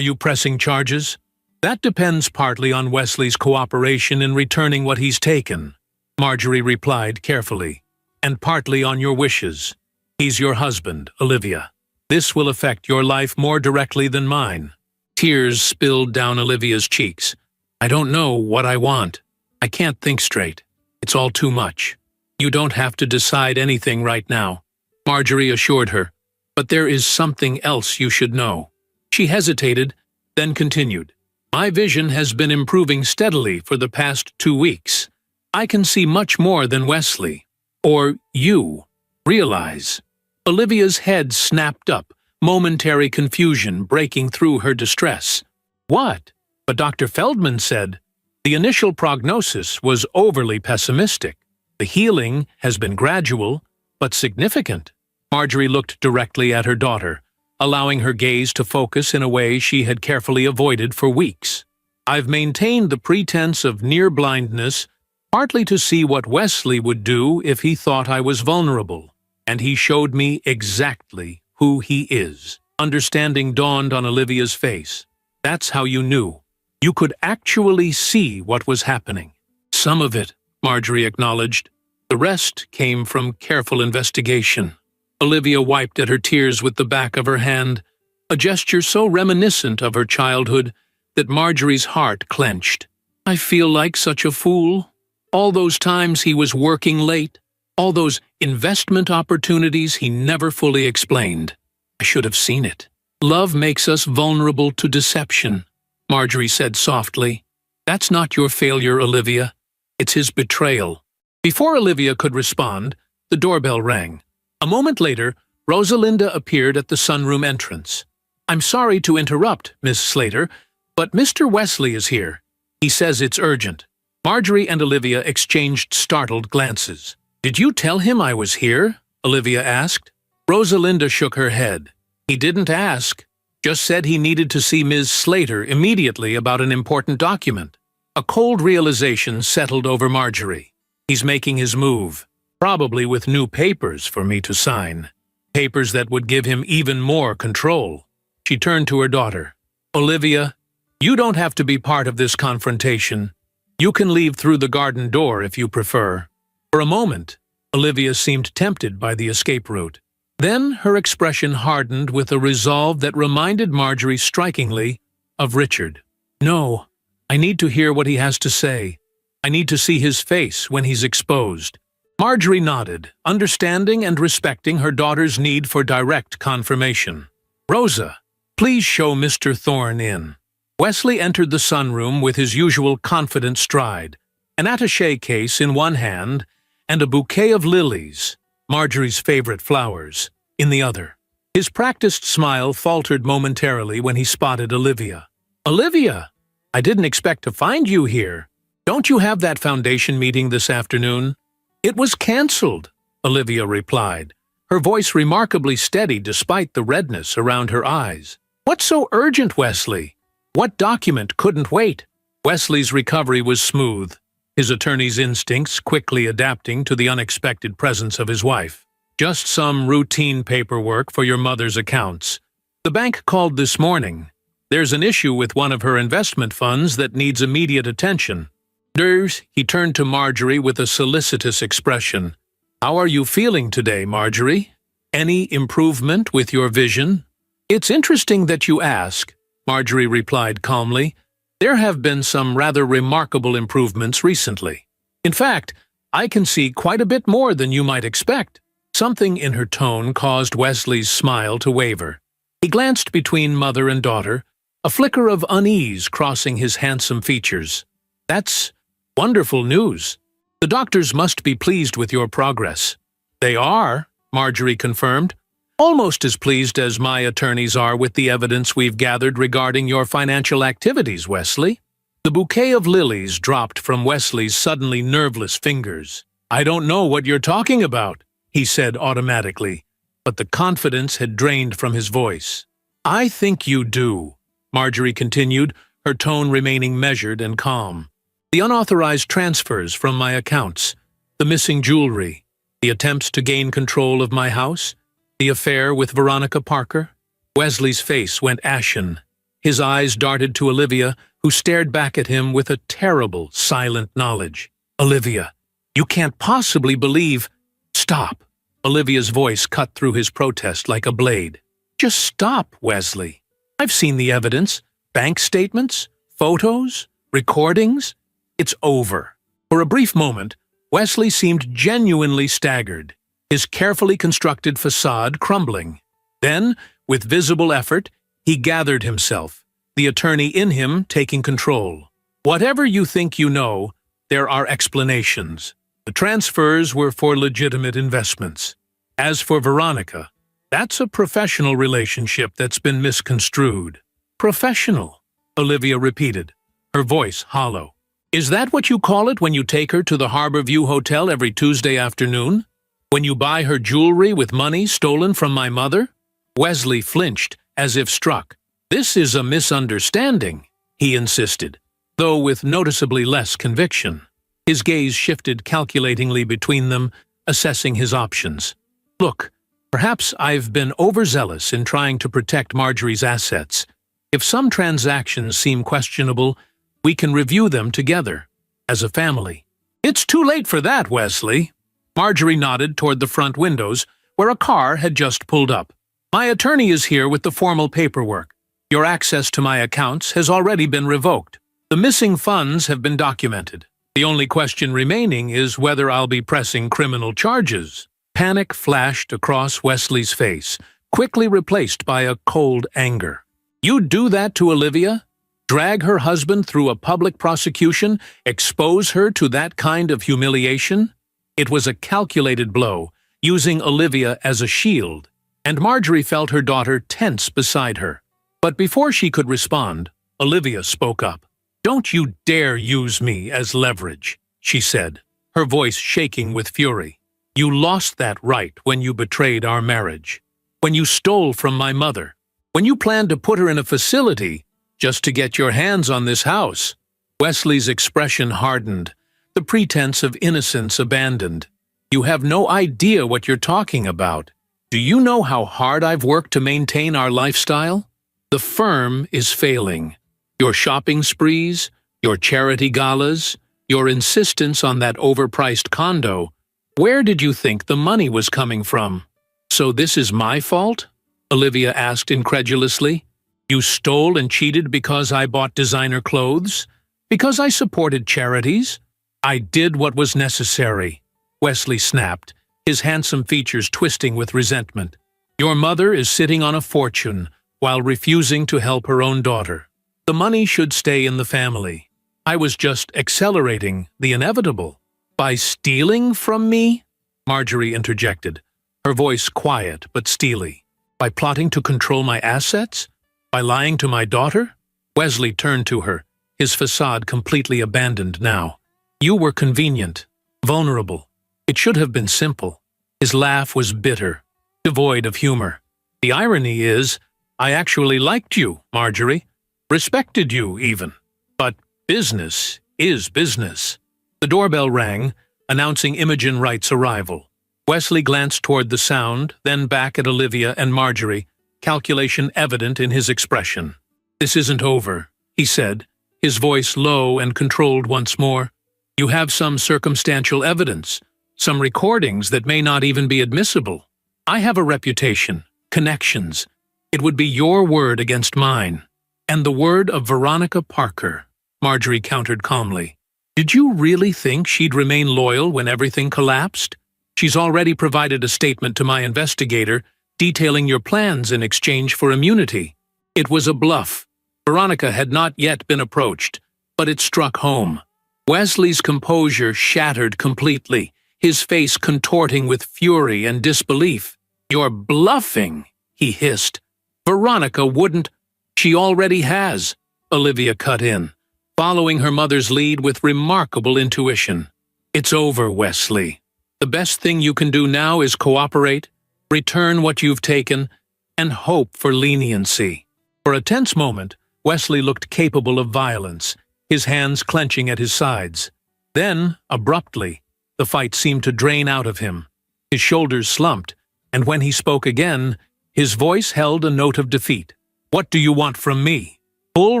pressing charges? That depends partly on Wesley's cooperation in returning what he's taken, Marjorie replied carefully, and partly on your wishes. He's your husband, Olivia. This will affect your life more directly than mine. Tears spilled down Olivia's cheeks. I don't know what I want. I can't think straight. It's all too much. You don't have to decide anything right now, Marjorie assured her. But there is something else you should know. She hesitated, then continued. My vision has been improving steadily for the past 2 weeks. I can see much more than Wesley, or you, realize. Olivia's head snapped up, momentary confusion breaking through her distress. What? But Dr. Feldman said, the initial prognosis was overly pessimistic. The healing has been gradual, but significant. Marjorie looked directly at her daughter, allowing her gaze to focus in a way she had carefully avoided for weeks. I've maintained the pretense of near blindness, partly to see what Wesley would do if he thought I was vulnerable, and he showed me exactly who he is. Understanding dawned on Olivia's face. That's how you knew. You could actually see what was happening. Some of it, Marjorie acknowledged. The rest came from careful investigation. Olivia wiped at her tears with the back of her hand, a gesture so reminiscent of her childhood that Marjorie's heart clenched. I feel like such a fool. All those times he was working late, all those investment opportunities he never fully explained. I should have seen it. Love makes us vulnerable to deception, Marjorie said softly. That's not your failure, Olivia. It's his betrayal. Before Olivia could respond, the doorbell rang. A moment later, Rosalinda appeared at the sunroom entrance. I'm sorry to interrupt, Miss Slater, but Mr. Wesley is here. He says it's urgent. Marjorie and Olivia exchanged startled glances. Did you tell him I was here? Olivia asked. Rosalinda shook her head. He didn't ask, just said he needed to see Ms. Slater immediately about an important document. A cold realization settled over Marjorie. He's making his move. Probably with new papers for me to sign. Papers that would give him even more control. She turned to her daughter. Olivia, you don't have to be part of this confrontation. You can leave through the garden door if you prefer. For a moment, Olivia seemed tempted by the escape route. Then her expression hardened with a resolve that reminded Marjorie strikingly of Richard. No, I need to hear what he has to say. I need to see his face when he's exposed. Marjorie nodded, understanding and respecting her daughter's need for direct confirmation. Rosa, please show Mr. Thorne in. Wesley entered the sunroom with his usual confident stride, an attaché case in one hand and a bouquet of lilies, Marjorie's favorite flowers, in the other. His practiced smile faltered momentarily when he spotted Olivia. Olivia, I didn't expect to find you here. Don't you have that foundation meeting this afternoon? It was cancelled, Olivia replied, her voice remarkably steady despite the redness around her eyes. What's so urgent, Wesley? What document couldn't wait? Wesley's recovery was smooth, his attorney's instincts quickly adapting to the unexpected presence of his wife. Just some routine paperwork for your mother's accounts. The bank called this morning. There's an issue with one of her investment funds that needs immediate attention. He turned to Marjorie with a solicitous expression. "How are you feeling today, Marjorie? Any improvement with your vision?" "It's interesting that you ask," Marjorie replied calmly. "There have been some rather remarkable improvements recently. In fact, I can see quite a bit more than you might expect." Something in her tone caused Wesley's smile to waver. He glanced between mother and daughter, a flicker of unease crossing his handsome features. "That's wonderful news. The doctors must be pleased with your progress." "They are," Marjorie confirmed. "Almost as pleased as my attorneys are with the evidence we've gathered regarding your financial activities, Wesley." The bouquet of lilies dropped from Wesley's suddenly nerveless fingers. "I don't know what you're talking about," he said automatically, but the confidence had drained from his voice. "I think you do," Marjorie continued, her tone remaining measured and calm. "The unauthorized transfers from my accounts, the missing jewelry, the attempts to gain control of my house, the affair with Veronica Parker." Wesley's face went ashen. His eyes darted to Olivia, who stared back at him with a terrible, silent knowledge. "Olivia, you can't possibly believe—" "Stop!" Olivia's voice cut through his protest like a blade. "Just stop, Wesley. I've seen the evidence. Bank statements, photos, recordings. It's over." For a brief moment, Wesley seemed genuinely staggered, his carefully constructed facade crumbling. Then, with visible effort, he gathered himself, the attorney in him taking control. "Whatever you think you know, there are explanations. The transfers were for legitimate investments. As for Veronica, that's a professional relationship that's been misconstrued." "Professional," Olivia repeated, her voice hollow. "Is that what you call it when you take her to the Harborview Hotel every Tuesday afternoon? When you buy her jewelry with money stolen from my mother?" Wesley flinched, as if struck. "This is a misunderstanding," he insisted, though with noticeably less conviction. His gaze shifted calculatingly between them, assessing his options. "Look, perhaps I've been overzealous in trying to protect Marjorie's assets. If some transactions seem questionable, we can review them together, as a family." "It's too late for that, Wesley." Marjorie nodded toward the front windows, where a car had just pulled up. "My attorney is here with the formal paperwork. Your access to my accounts has already been revoked. The missing funds have been documented. The only question remaining is whether I'll be pressing criminal charges." Panic flashed across Wesley's face, quickly replaced by a cold anger. "You'd do that to Olivia? Drag her husband through a public prosecution? Expose her to that kind of humiliation?" It was a calculated blow, using Olivia as a shield, and Marjorie felt her daughter tense beside her. But before she could respond, Olivia spoke up. "Don't you dare use me as leverage," she said, her voice shaking with fury. "You lost that right when you betrayed our marriage, when you stole from my mother, when you planned to put her in a facility just to get your hands on this house." Wesley's expression hardened, the pretense of innocence abandoned. "You have no idea what you're talking about. Do you know how hard I've worked to maintain our lifestyle? The firm is failing. Your shopping sprees, your charity galas, your insistence on that overpriced condo. Where did you think the money was coming from?" "So this is my fault?" Olivia asked incredulously. "You stole and cheated because I bought designer clothes? Because I supported charities? I did what was necessary," Wesley snapped, his handsome features twisting with resentment. "Your mother is sitting on a fortune while refusing to help her own daughter. The money should stay in the family. I was just accelerating the inevitable." "By stealing from me?" Marjorie interjected, her voice quiet but steely. "By plotting to control my assets? By lying to my daughter?" Wesley turned to her, his facade completely abandoned now. "You were convenient, vulnerable. It should have been simple." His laugh was bitter, devoid of humor. "The irony is, I actually liked you, Marjorie. Respected you, even. But business is business." The doorbell rang, announcing Imogen Wright's arrival. Wesley glanced toward the sound, then back at Olivia and Marjorie, calculation evident in his expression. "This isn't over," he said, his voice low and controlled once more. You have some circumstantial evidence, some recordings that may not even be admissible. I have a reputation, connections. It would be your word against mine. And the word of Veronica Parker, Marjorie countered calmly. Did you really think she'd remain loyal when everything collapsed? She's already provided a statement to my investigator detailing your plans in exchange for immunity. It was a bluff. Veronica had not yet been approached, but it struck home. Wesley's composure shattered completely, his face contorting with fury and disbelief. You're bluffing, he hissed. Veronica wouldn't. She already has, Olivia cut in, following her mother's lead with remarkable intuition. It's over, Wesley. The best thing you can do now is cooperate, return what you've taken, and hope for leniency. For a tense moment, Wesley looked capable of violence, his hands clenching at his sides. Then, abruptly, the fight seemed to drain out of him. His shoulders slumped, and when he spoke again, his voice held a note of defeat. What do you want from me? Full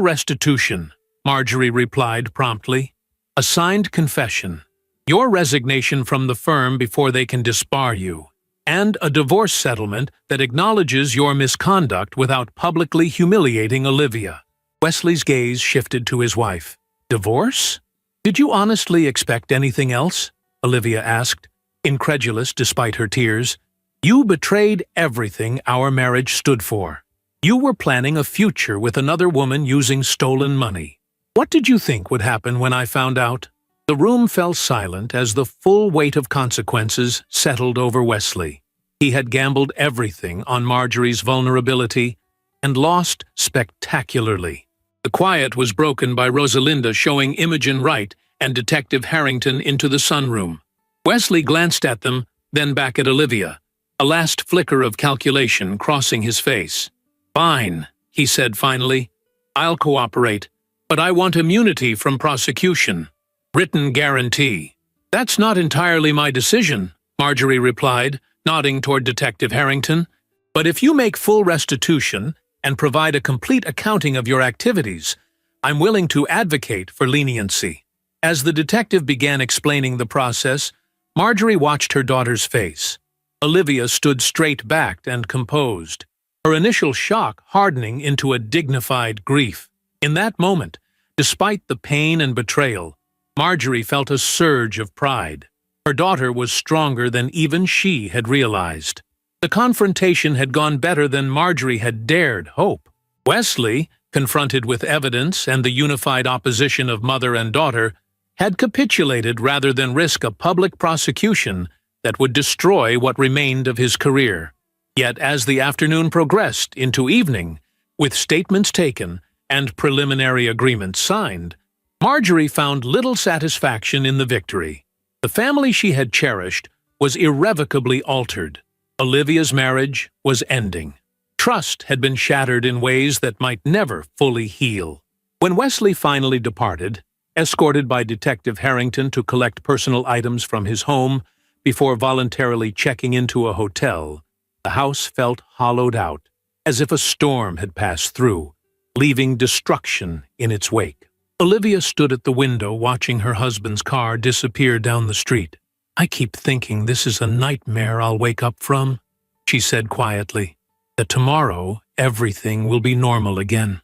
restitution, Marjorie replied promptly. A signed confession, your resignation from the firm before they can disbar you, and a divorce settlement that acknowledges your misconduct without publicly humiliating Olivia. Wesley's gaze shifted to his wife. Divorce? Did you honestly expect anything else? Olivia asked, incredulous despite her tears. You betrayed everything our marriage stood for. You were planning a future with another woman using stolen money. What did you think would happen when I found out? The room fell silent as the full weight of consequences settled over Wesley. He had gambled everything on Marjorie's vulnerability and lost spectacularly. The quiet was broken by Rosalinda showing Imogen Wright and Detective Harrington into the sunroom. Wesley glanced at them, then back at Olivia, a last flicker of calculation crossing his face. Fine, he said finally. I'll cooperate, but I want immunity from prosecution. Written guarantee. That's not entirely my decision, Marjorie replied, nodding toward Detective Harrington. But if you make full restitution and provide a complete accounting of your activities, I'm willing to advocate for leniency. As the detective began explaining the process, Marjorie watched her daughter's face. Olivia stood straight-backed and composed, her initial shock hardening into a dignified grief. In that moment, despite the pain and betrayal, Marjorie felt a surge of pride. Her daughter was stronger than even she had realized. The confrontation had gone better than Marjorie had dared hope. Wesley, confronted with evidence and the unified opposition of mother and daughter, had capitulated rather than risk a public prosecution that would destroy what remained of his career. Yet as the afternoon progressed into evening, with statements taken and preliminary agreements signed, Marjorie found little satisfaction in the victory. The family she had cherished was irrevocably altered. Olivia's marriage was ending. Trust had been shattered in ways that might never fully heal. When Wesley finally departed, escorted by Detective Harrington to collect personal items from his home before voluntarily checking into a hotel, the house felt hollowed out, as if a storm had passed through, leaving destruction in its wake. Olivia stood at the window watching her husband's car disappear down the street. I keep thinking this is a nightmare I'll wake up from, she said quietly, that tomorrow everything will be normal again.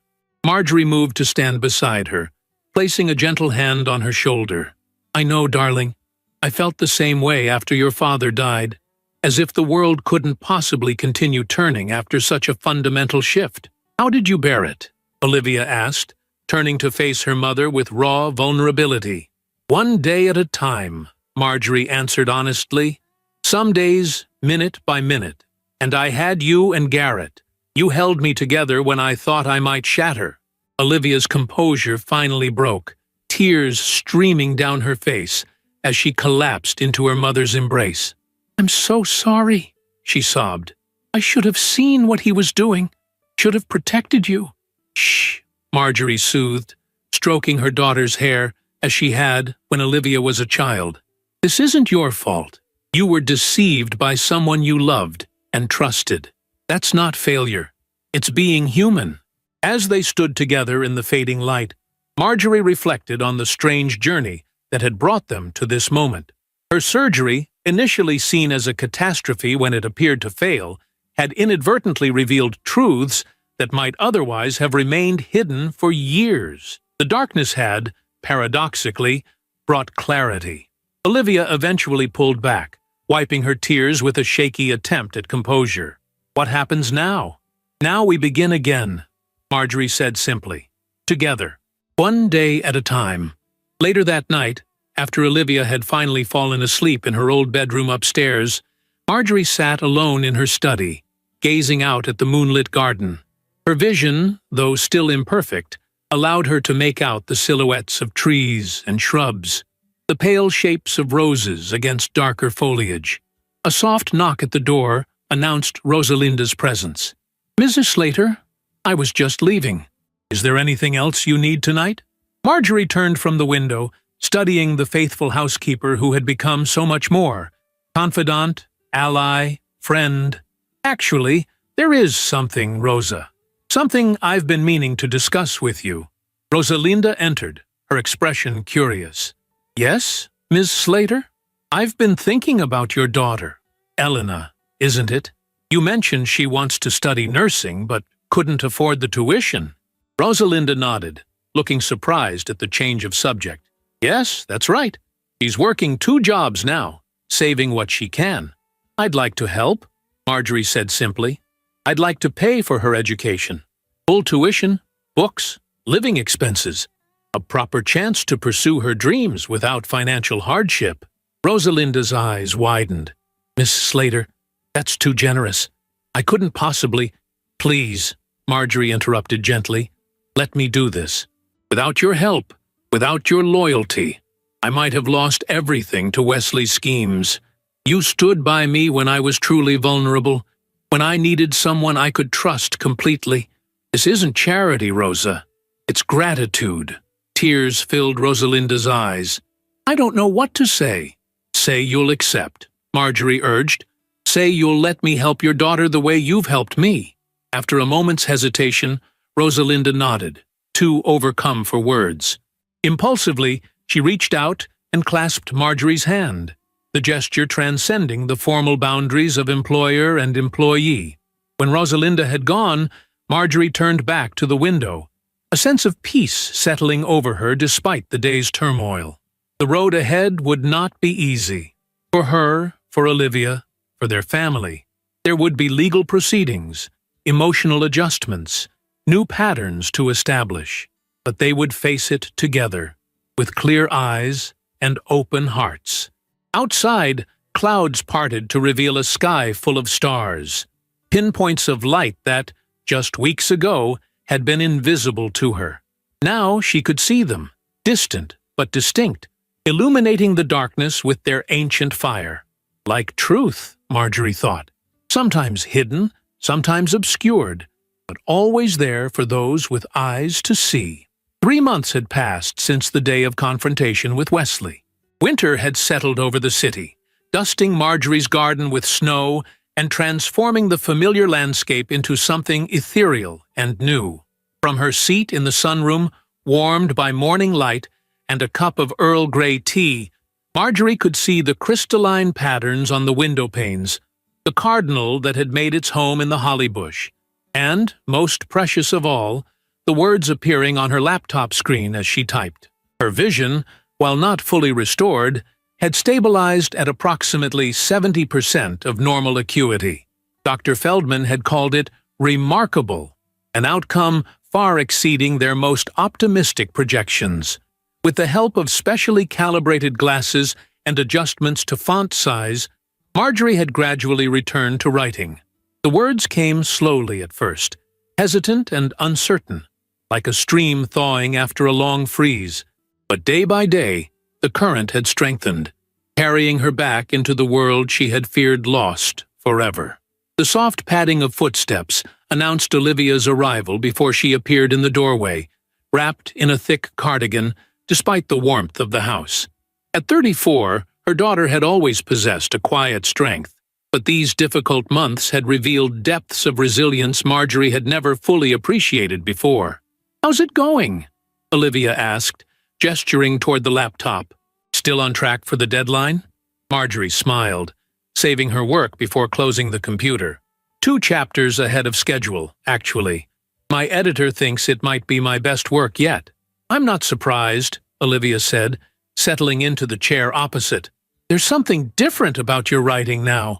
Marjorie moved to stand beside her, placing a gentle hand on her shoulder. I know, darling. I felt the same way after your father died, as if the world couldn't possibly continue turning after such a fundamental shift. How did you bear it? Olivia asked, turning to face her mother with raw vulnerability. One day at a time, Marjorie answered honestly. Some days, minute by minute. And I had you and Garrett. You held me together when I thought I might shatter. Olivia's composure finally broke, tears streaming down her face as she collapsed into her mother's embrace. I'm so sorry, she sobbed. I should have seen what he was doing, should have protected you. Shh, Marjorie soothed, stroking her daughter's hair as she had when Olivia was a child. This isn't your fault. You were deceived by someone you loved and trusted. That's not failure. It's being human. As they stood together in the fading light, Marjorie reflected on the strange journey that had brought them to this moment. Her surgery, initially seen as a catastrophe when it appeared to fail, had inadvertently revealed truths that might otherwise have remained hidden for years. The darkness had, paradoxically, brought clarity. Olivia eventually pulled back, wiping her tears with a shaky attempt at composure. "What happens now?" "Now we begin again," Marjorie said simply. "Together, one day at a time." Later that night, after Olivia had finally fallen asleep in her old bedroom upstairs, Marjorie sat alone in her study, gazing out at the moonlit garden. Her vision, though still imperfect, allowed her to make out the silhouettes of trees and shrubs, the pale shapes of roses against darker foliage. A soft knock at the door announced Rosalinda's presence. "Mrs. Slater, I was just leaving. Is there anything else you need tonight?" Marjorie turned from the window, studying the faithful housekeeper who had become so much more. Confidant, ally, friend. "Actually, there is something, Rosa. Something I've been meaning to discuss with you." Rosalinda entered, her expression curious. "Yes, Miss Slater? I've been thinking about your daughter, Elena, isn't it? You mentioned she wants to study nursing, but couldn't afford the tuition." Rosalinda nodded, looking surprised at the change of subject. "Yes, that's right. She's working 2 jobs now, saving what she can." "I'd like to help," Marjorie said simply. "I'd like to pay for her education. Full tuition, books, living expenses. A proper chance to pursue her dreams without financial hardship." Rosalinda's eyes widened. "Miss Slater, that's too generous. I couldn't possibly—" "Please," Marjorie interrupted gently, "let me do this. Without your help, without your loyalty, I might have lost everything to Wesley's schemes. You stood by me when I was truly vulnerable, when I needed someone I could trust completely. This isn't charity, Rosa. It's gratitude." Tears filled Rosalinda's eyes. "I don't know what to say." "Say you'll accept," Marjorie urged. "Say you'll let me help your daughter the way you've helped me." After a moment's hesitation, Rosalinda nodded, too overcome for words. Impulsively, she reached out and clasped Marjorie's hand, the gesture transcending the formal boundaries of employer and employee. When Rosalinda had gone, Marjorie turned back to the window, a sense of peace settling over her despite the day's turmoil. The road ahead would not be easy. For her, for Olivia, for their family. There would be legal proceedings, emotional adjustments, new patterns to establish. But they would face it together, with clear eyes and open hearts. Outside, clouds parted to reveal a sky full of stars, pinpoints of light that, just weeks ago, had been invisible to her. Now she could see them, distant but distinct, illuminating the darkness with their ancient fire. Like truth, Marjorie thought, sometimes hidden, sometimes obscured, but always there for those with eyes to see. 3 months had passed since the day of confrontation with Wesley. Winter had settled over the city, dusting Marjorie's garden with snow and transforming the familiar landscape into something ethereal and new. From her seat in the sunroom, warmed by morning light and a cup of Earl Grey tea, Marjorie could see the crystalline patterns on the window panes, the cardinal that had made its home in the holly bush, and, most precious of all, the words appearing on her laptop screen as she typed. Her vision, while not fully restored, had stabilized at approximately 70% of normal acuity. Dr. Feldman had called it remarkable, an outcome far exceeding their most optimistic projections. With the help of specially calibrated glasses and adjustments to font size, Marjorie had gradually returned to writing. The words came slowly at first, hesitant and uncertain, like a stream thawing after a long freeze. But day by day, the current had strengthened, carrying her back into the world she had feared lost forever. The soft padding of footsteps announced Olivia's arrival before she appeared in the doorway, wrapped in a thick cardigan, despite the warmth of the house. At 34, her daughter had always possessed a quiet strength, but these difficult months had revealed depths of resilience Marjorie had never fully appreciated before. "How's it going?" Olivia asked, gesturing toward the laptop. Still on track for the deadline? Marjorie smiled, saving her work before closing the computer. 2 chapters ahead of schedule, actually. My editor thinks it might be my best work yet. I'm not surprised, Olivia said, settling into the chair opposite. There's something different about your writing now.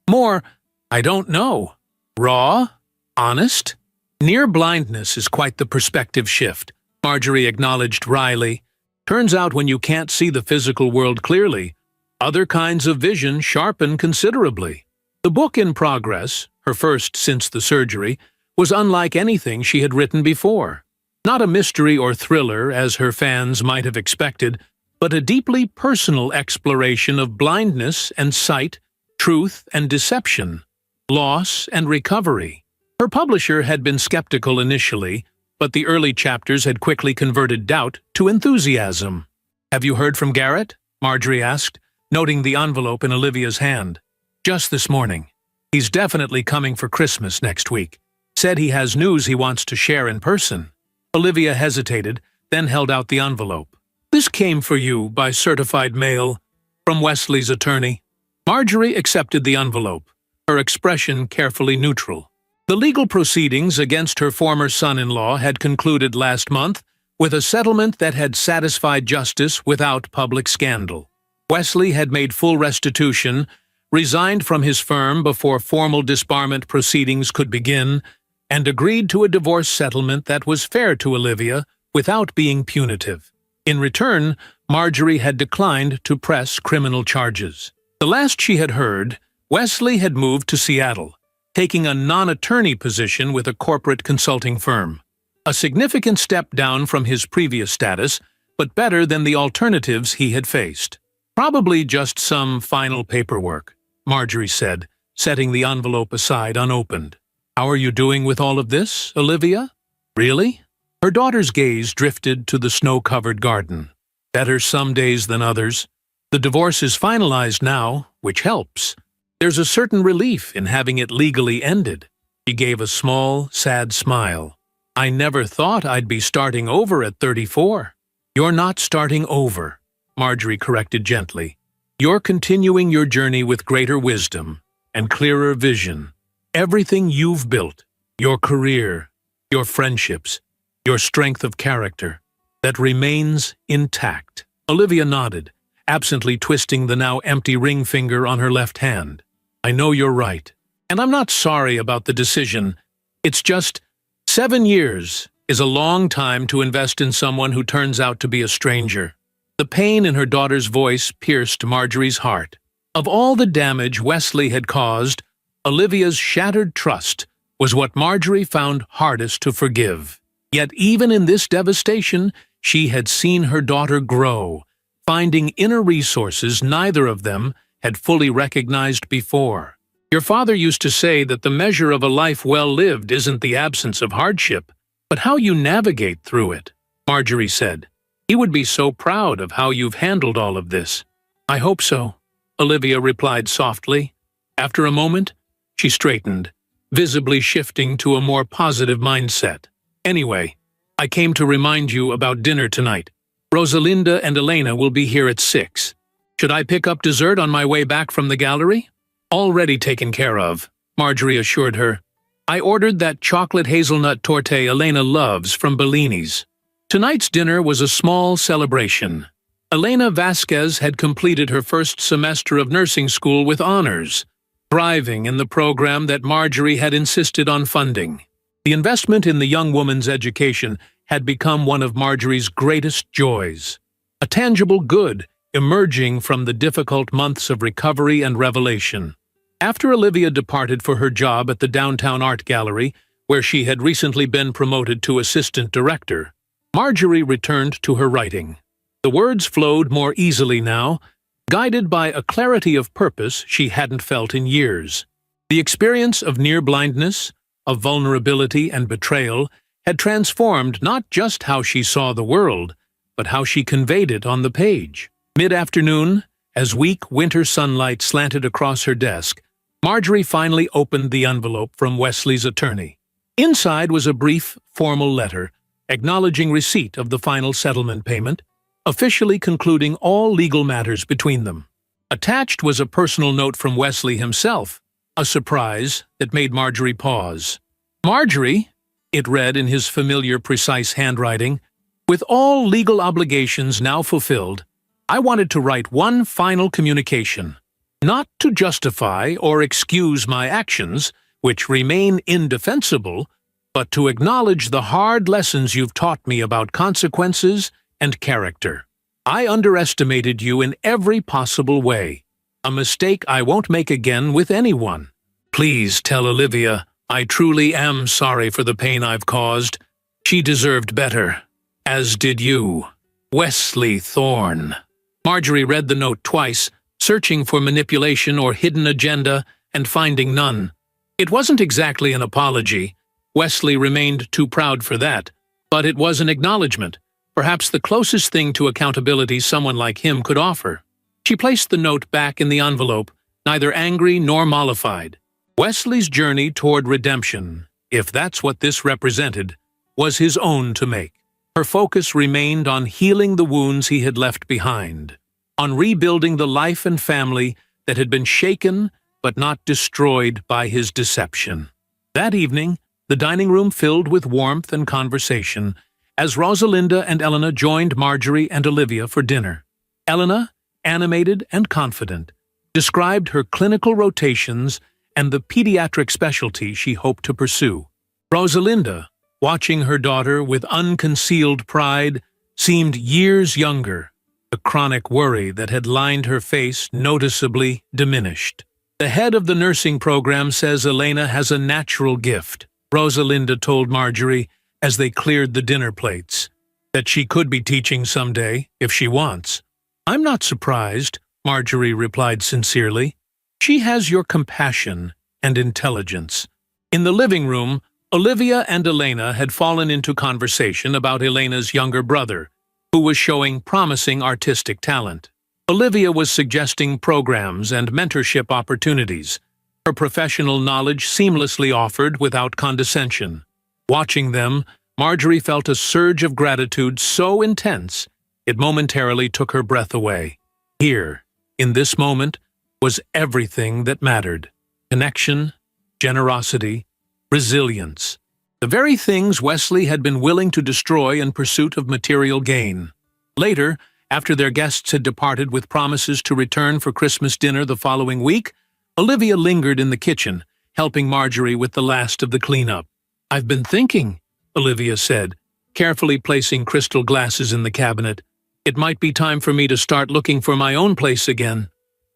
More, I don't know. Raw? Honest? Near blindness is quite the perspective shift, Marjorie acknowledged wryly. Turns out when you can't see the physical world clearly, other kinds of vision sharpen considerably. The book in progress, her first since the surgery, was unlike anything she had written before. Not a mystery or thriller, as her fans might have expected, but a deeply personal exploration of blindness and sight, truth and deception, loss and recovery. Her publisher had been skeptical initially, but the early chapters had quickly converted doubt to enthusiasm. "Have you heard from Garrett?" Marjorie asked, noting the envelope in Olivia's hand. "Just this morning. He's definitely coming for Christmas next week. Said he has news he wants to share in person." Olivia hesitated, then held out the envelope. "This came for you by certified mail, from Wesley's attorney." Marjorie accepted the envelope, her expression carefully neutral. The legal proceedings against her former son-in-law had concluded last month with a settlement that had satisfied justice without public scandal. Wesley had made full restitution, resigned from his firm before formal disbarment proceedings could begin, and agreed to a divorce settlement that was fair to Olivia without being punitive. In return, Marjorie had declined to press criminal charges. The last she had heard, Wesley had moved to Seattle, taking a non-attorney position with a corporate consulting firm. A significant step down from his previous status, but better than the alternatives he had faced. "Probably just some final paperwork," Marjorie said, setting the envelope aside unopened. "How are you doing with all of this, Olivia? Really?" Her daughter's gaze drifted to the snow-covered garden. "Better some days than others. The divorce is finalized now, which helps. There's a certain relief in having it legally ended." She gave a small, sad smile. "I never thought I'd be starting over at 34. "You're not starting over," Marjorie corrected gently. "You're continuing your journey with greater wisdom and clearer vision. Everything you've built, your career, your friendships, your strength of character, that remains intact." Olivia nodded, absently twisting the now empty ring finger on her left hand. "I know you're right, and I'm not sorry about the decision. It's just 7 years is a long time to invest in someone who turns out to be a stranger." The pain in her daughter's voice pierced Marjorie's heart. Of all the damage Wesley had caused, Olivia's shattered trust was what Marjorie found hardest to forgive. Yet even in this devastation, she had seen her daughter grow, finding inner resources neither of them had fully recognized before. "Your father used to say that the measure of a life well lived isn't the absence of hardship, but how you navigate through it," Marjorie said. "He would be so proud of how you've handled all of this." "I hope so," Olivia replied softly. After a moment, she straightened, visibly shifting to a more positive mindset. "Anyway, I came to remind you about dinner tonight. Rosalinda and Elena will be here at 6. Should I pick up dessert on my way back from the gallery?" "Already taken care of," Marjorie assured her. "I ordered that chocolate hazelnut torte Elena loves from Bellini's." Tonight's dinner was a small celebration. Elena Vasquez had completed her first semester of nursing school with honors, thriving in the program that Marjorie had insisted on funding. The investment in the young woman's education had become one of Marjorie's greatest joys, a tangible good emerging from the difficult months of recovery and revelation. After Olivia departed for her job at the downtown art gallery, where she had recently been promoted to assistant director, Marjorie returned to her writing. The words flowed more easily now, guided by a clarity of purpose she hadn't felt in years. The experience of near blindness, of vulnerability and betrayal, had transformed not just how she saw the world, but how she conveyed it on the page. Mid-afternoon, as weak winter sunlight slanted across her desk, Marjorie finally opened the envelope from Wesley's attorney. Inside was a brief, formal letter, acknowledging receipt of the final settlement payment, officially concluding all legal matters between them. Attached was a personal note from Wesley himself, a surprise that made Marjorie pause. "Marjorie," it read in his familiar, precise handwriting, "with all legal obligations now fulfilled, I wanted to write one final communication, not to justify or excuse my actions, which remain indefensible, but to acknowledge the hard lessons you've taught me about consequences and character. I underestimated you in every possible way, a mistake I won't make again with anyone. Please tell Olivia I truly am sorry for the pain I've caused. She deserved better, as did you. Wesley Thorne." Marjorie read the note twice, searching for manipulation or hidden agenda and finding none. It wasn't exactly an apology. Wesley remained too proud for that, but it was an acknowledgement, perhaps the closest thing to accountability someone like him could offer. She placed the note back in the envelope, neither angry nor mollified. Wesley's journey toward redemption, if that's what this represented, was his own to make. Her focus remained on healing the wounds he had left behind, on rebuilding the life and family that had been shaken but not destroyed by his deception. That evening, the dining room filled with warmth and conversation as Rosalinda and Elena joined Marjorie and Olivia for dinner. Elena, animated and confident, described her clinical rotations and the pediatric specialty she hoped to pursue. Rosalinda, watching her daughter with unconcealed pride, seemed years younger, the chronic worry that had lined her face noticeably diminished. "The head of the nursing program says Elena has a natural gift," Rosalinda told Marjorie as they cleared the dinner plates, "that she could be teaching someday, if she wants." "I'm not surprised," Marjorie replied sincerely. "She has your compassion and intelligence." In the living room, Olivia and Elena had fallen into conversation about Elena's younger brother, who was showing promising artistic talent. Olivia was suggesting programs and mentorship opportunities, her professional knowledge seamlessly offered without condescension. Watching them, Marjorie felt a surge of gratitude so intense it momentarily took her breath away. Here, in this moment, was everything that mattered: connection, generosity, resilience, the very things Wesley had been willing to destroy in pursuit of material gain. Later, after their guests had departed with promises to return for Christmas dinner the following week, Olivia lingered in the kitchen, helping Marjorie with the last of the cleanup. "I've been thinking," Olivia said, carefully placing crystal glasses in the cabinet. "It might be time for me to start looking for my own place again."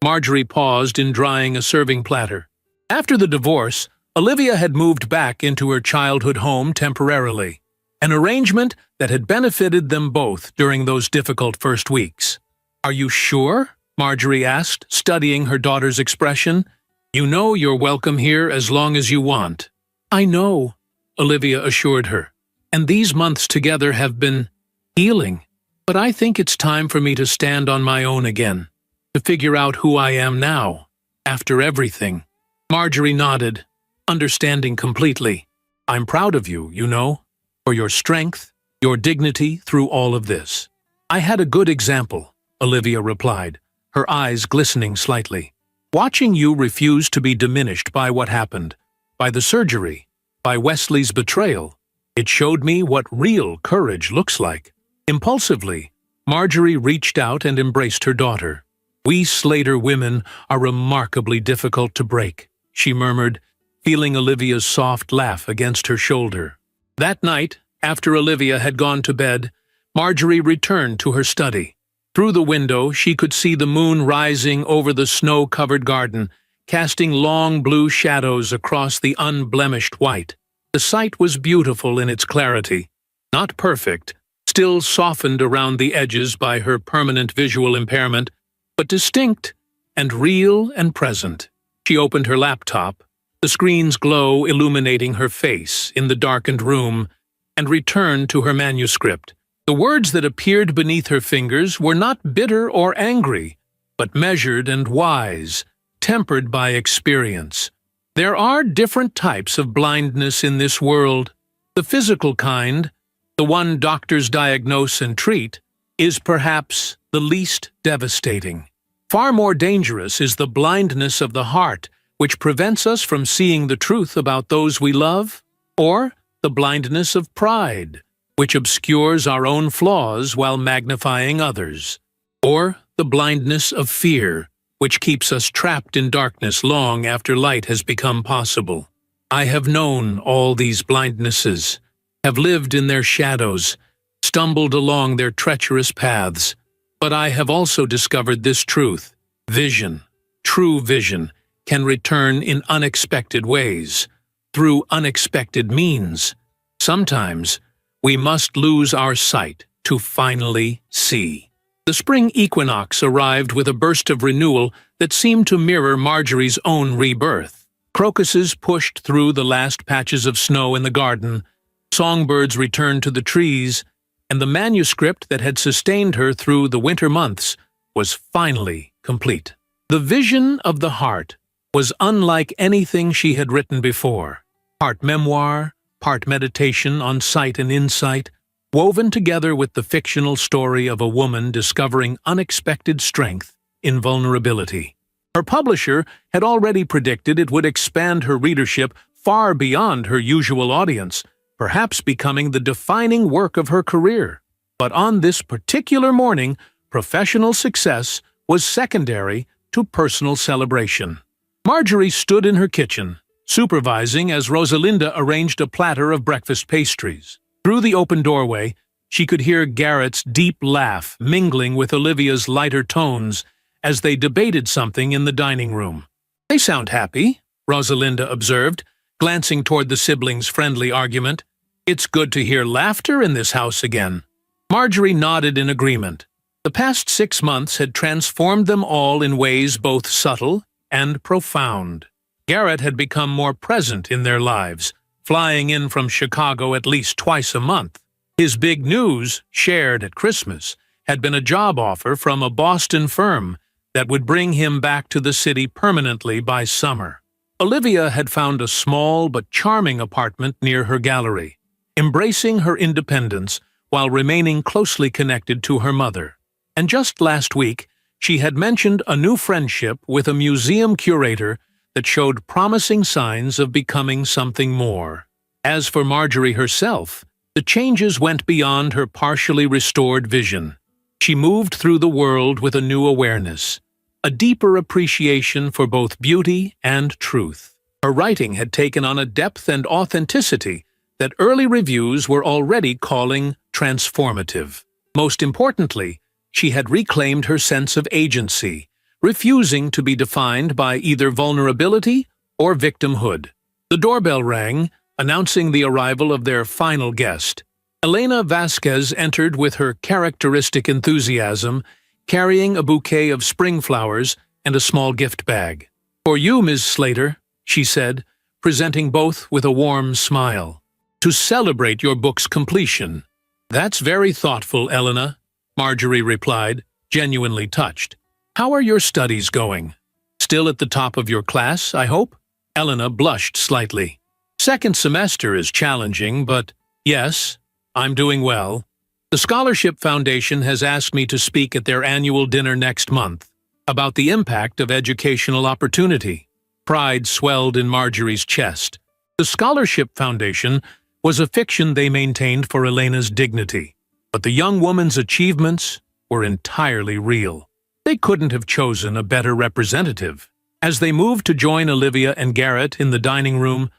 Marjorie paused in drying a serving platter. After the divorce, Olivia had moved back into her childhood home temporarily, an arrangement that had benefited them both during those difficult first weeks. "Are you sure?" Marjorie asked, studying her daughter's expression. "You know you're welcome here as long as you want." "I know," Olivia assured her, "and these months together have been healing. But I think it's time for me to stand on my own again, to figure out who I am now, after everything." Marjorie nodded, understanding completely. "I'm proud of you, you know, for your strength, your dignity through all of this." "I had a good example," Olivia replied, her eyes glistening slightly. "Watching you refuse to be diminished by what happened, by the surgery, by Wesley's betrayal, it showed me what real courage looks like." Impulsively, Marjorie reached out and embraced her daughter. "We Slater women are remarkably difficult to break," she murmured, feeling Olivia's soft laugh against her shoulder. That night, after Olivia had gone to bed, Marjorie returned to her study. Through the window, she could see the moon rising over the snow-covered garden, casting long blue shadows across the unblemished white. The sight was beautiful in its clarity, not perfect, still softened around the edges by her permanent visual impairment, but distinct and real and present. She opened her laptop, the screen's glow illuminating her face in the darkened room, and returned to her manuscript. The words that appeared beneath her fingers were not bitter or angry, but measured and wise, tempered by experience. There are different types of blindness in this world. The physical kind, the one doctors diagnose and treat, is perhaps the least devastating. Far more dangerous is the blindness of the heart, which prevents us from seeing the truth about those we love, or the blindness of pride, which obscures our own flaws while magnifying others, or the blindness of fear, which keeps us trapped in darkness long after light has become possible. I have known all these blindnesses, have lived in their shadows, stumbled along their treacherous paths, but I have also discovered this truth: vision, true vision, can return in unexpected ways, through unexpected means. Sometimes, we must lose our sight to finally see. The spring equinox arrived with a burst of renewal that seemed to mirror Marjorie's own rebirth. Crocuses pushed through the last patches of snow in the garden, songbirds returned to the trees, and the manuscript that had sustained her through the winter months was finally complete. The vision of the heart was unlike anything she had written before. Part memoir, part meditation on sight and insight, woven together with the fictional story of a woman discovering unexpected strength in vulnerability. Her publisher had already predicted it would expand her readership far beyond her usual audience, perhaps becoming the defining work of her career. But on this particular morning, professional success was secondary to personal celebration. Marjorie stood in her kitchen, supervising as Rosalinda arranged a platter of breakfast pastries. Through the open doorway, she could hear Garrett's deep laugh mingling with Olivia's lighter tones as they debated something in the dining room. "They sound happy," Rosalinda observed, glancing toward the siblings' friendly argument. "It's good to hear laughter in this house again." Marjorie nodded in agreement. The past 6 months had transformed them all in ways both subtle and profound. Garrett had become more present in their lives, flying in from Chicago at least twice a month. His big news, shared at Christmas, had been a job offer from a Boston firm that would bring him back to the city permanently by summer. Olivia had found a small but charming apartment near her gallery, embracing her independence while remaining closely connected to her mother. And just last week, she had mentioned a new friendship with a museum curator that showed promising signs of becoming something more. As for Marjorie herself, the changes went beyond her partially restored vision. She moved through the world with a new awareness, a deeper appreciation for both beauty and truth. Her writing had taken on a depth and authenticity that early reviews were already calling transformative. Most importantly, she had reclaimed her sense of agency, refusing to be defined by either vulnerability or victimhood. The doorbell rang, announcing the arrival of their final guest. Elena Vasquez entered with her characteristic enthusiasm, carrying a bouquet of spring flowers and a small gift bag. "For you, Ms. Slater," she said, presenting both with a warm smile. "To celebrate your book's completion." "That's very thoughtful, Elena," Marjorie replied, genuinely touched. "How are your studies going? Still at the top of your class, I hope?" Elena blushed slightly. "Second semester is challenging, but yes, I'm doing well. The Scholarship Foundation has asked me to speak at their annual dinner next month about the impact of educational opportunity." Pride swelled in Marjorie's chest. The Scholarship Foundation was a fiction they maintained for Elena's dignity, but the young woman's achievements were entirely real. They couldn't have chosen a better representative. As they moved to join Olivia and Garrett in the dining room,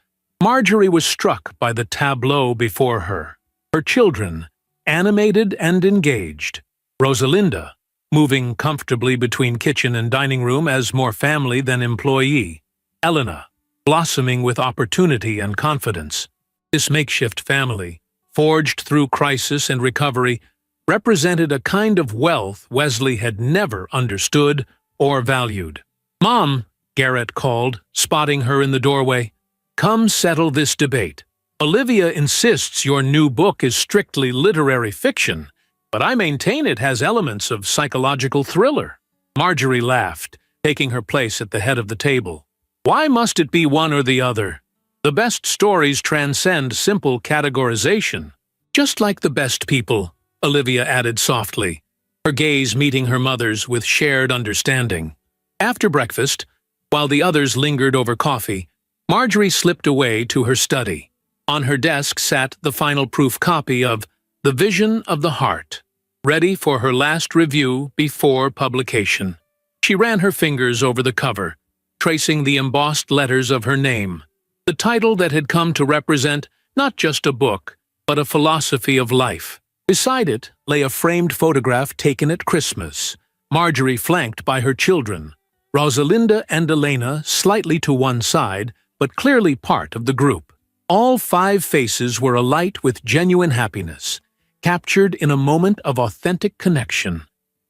Marjorie was struck by the tableau before her. Her children, animated and engaged. Rosalinda, moving comfortably between kitchen and dining room as more family than employee. Elena, blossoming with opportunity and confidence. This makeshift family, forged through crisis and recovery, represented a kind of wealth Wesley had never understood or valued. "Mom," Garrett called, spotting her in the doorway, "come settle this debate. Olivia insists your new book is strictly literary fiction, but I maintain it has elements of psychological thriller." Marjorie laughed, taking her place at the head of the table. "Why must it be one or the other? The best stories transcend simple categorization." "Just like the best people," Olivia added softly, her gaze meeting her mother's with shared understanding. After breakfast, while the others lingered over coffee, Marjorie slipped away to her study. On her desk sat the final proof copy of The Vision of the Heart, ready for her last review before publication. She ran her fingers over the cover, tracing the embossed letters of her name, the title that had come to represent not just a book, but a philosophy of life. Beside it lay a framed photograph taken at Christmas, Marjorie flanked by her children, Rosalinda and Elena slightly to one side, but clearly part of the group. All 5 faces were alight with genuine happiness, captured in a moment of authentic connection.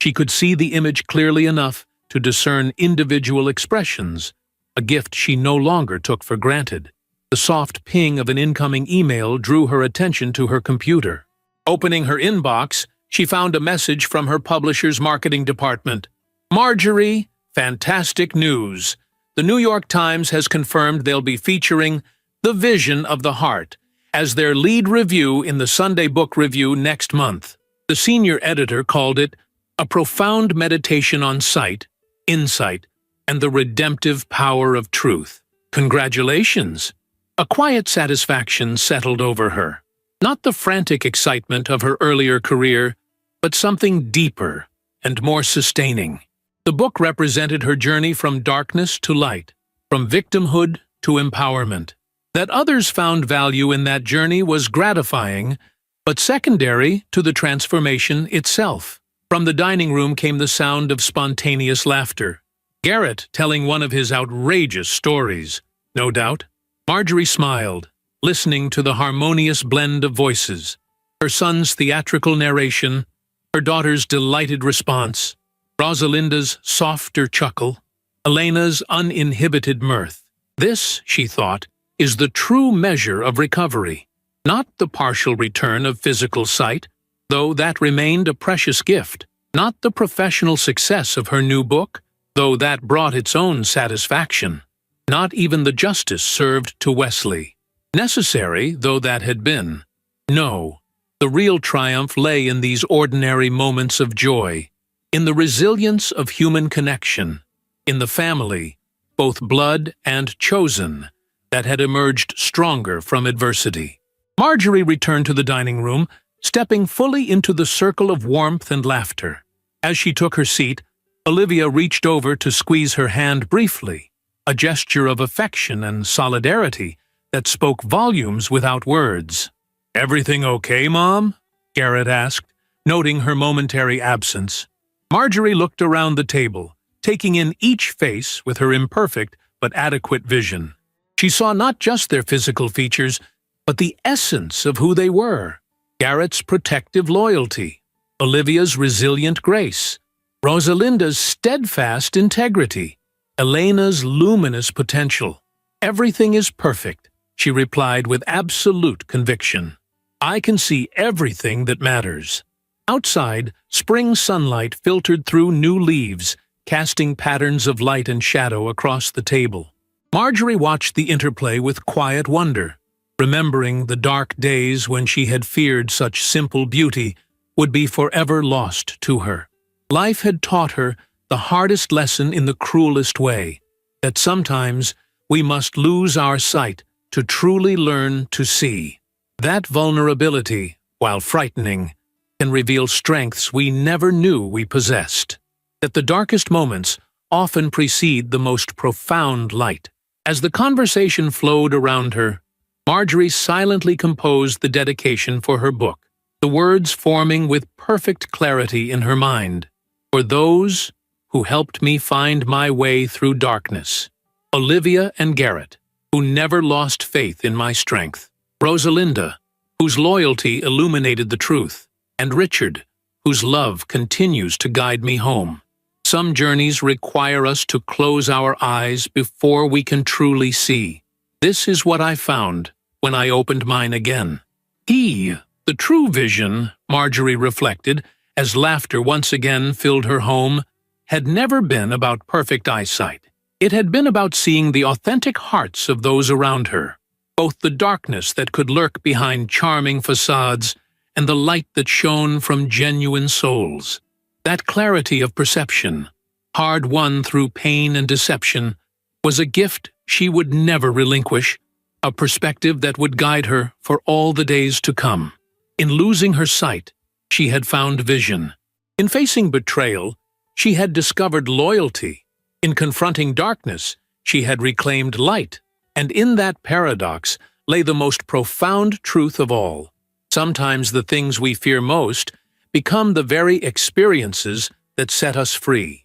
She could see the image clearly enough to discern individual expressions, a gift she no longer took for granted. The soft ping of an incoming email drew her attention to her computer. Opening her inbox, she found a message from her publisher's marketing department. Marjorie, fantastic news. The New York Times has confirmed they'll be featuring The Vision of the Heart as their lead review in the Sunday Book Review next month. The senior editor called it a profound meditation on sight, insight, and the redemptive power of truth. Congratulations! A quiet satisfaction settled over her. Not the frantic excitement of her earlier career, but something deeper and more sustaining. The book represented her journey from darkness to light, from victimhood to empowerment. That others found value in that journey was gratifying, but secondary to the transformation itself. From the dining room came the sound of spontaneous laughter. Garrett telling one of his outrageous stories, no doubt. Marjorie smiled, listening to the harmonious blend of voices, her son's theatrical narration, her daughter's delighted response, Rosalinda's softer chuckle, Elena's uninhibited mirth. This, she thought, is the true measure of recovery, not the partial return of physical sight, though that remained a precious gift, not the professional success of her new book, though that brought its own satisfaction. Not even the justice served to Wesley, necessary though that had been. No, the real triumph lay in these ordinary moments of joy, in the resilience of human connection, in the family, both blood and chosen, that had emerged stronger from adversity. Marjorie returned to the dining room, stepping fully into the circle of warmth and laughter. As she took her seat, Olivia reached over to squeeze her hand briefly, a gesture of affection and solidarity that spoke volumes without words. "Everything okay, Mom?" Garrett asked, noting her momentary absence. Marjorie looked around the table, taking in each face with her imperfect but adequate vision. She saw not just their physical features, but the essence of who they were. Garrett's protective loyalty, Olivia's resilient grace, Rosalinda's steadfast integrity, Elena's luminous potential. "Everything is perfect," she replied with absolute conviction. "I can see everything that matters." Outside, spring sunlight filtered through new leaves, casting patterns of light and shadow across the table. Marjorie watched the interplay with quiet wonder, remembering the dark days when she had feared such simple beauty would be forever lost to her. Life had taught her the hardest lesson in the cruelest way, that sometimes we must lose our sight to truly learn to see. That vulnerability, while frightening, can reveal strengths we never knew we possessed. That the darkest moments often precede the most profound light. As the conversation flowed around her, Marjorie silently composed the dedication for her book, the words forming with perfect clarity in her mind. "For those who helped me find my way through darkness, Olivia and Garrett, who never lost faith in my strength, Rosalinda, whose loyalty illuminated the truth, and Richard, whose love continues to guide me home. Some journeys require us to close our eyes before we can truly see. This is what I found when I opened mine again." The true vision, Marjorie reflected, as laughter once again filled her home, had never been about perfect eyesight. It had been about seeing the authentic hearts of those around her, both the darkness that could lurk behind charming facades and the light that shone from genuine souls. That clarity of perception, hard-won through pain and deception, was a gift she would never relinquish, a perspective that would guide her for all the days to come. In losing her sight, she had found vision. In facing betrayal, she had discovered loyalty. In confronting darkness, she had reclaimed light. And in that paradox lay the most profound truth of all. Sometimes the things we fear most become the very experiences that set us free.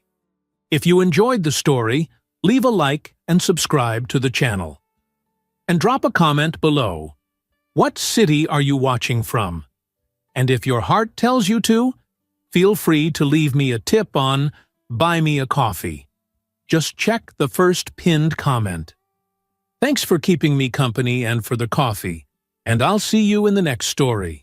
If you enjoyed the story, leave a like and subscribe to the channel. And drop a comment below. What city are you watching from? And if your heart tells you to, feel free to leave me a tip on Buy Me a Coffee. Just check the first pinned comment. Thanks for keeping me company and for the coffee, and I'll see you in the next story.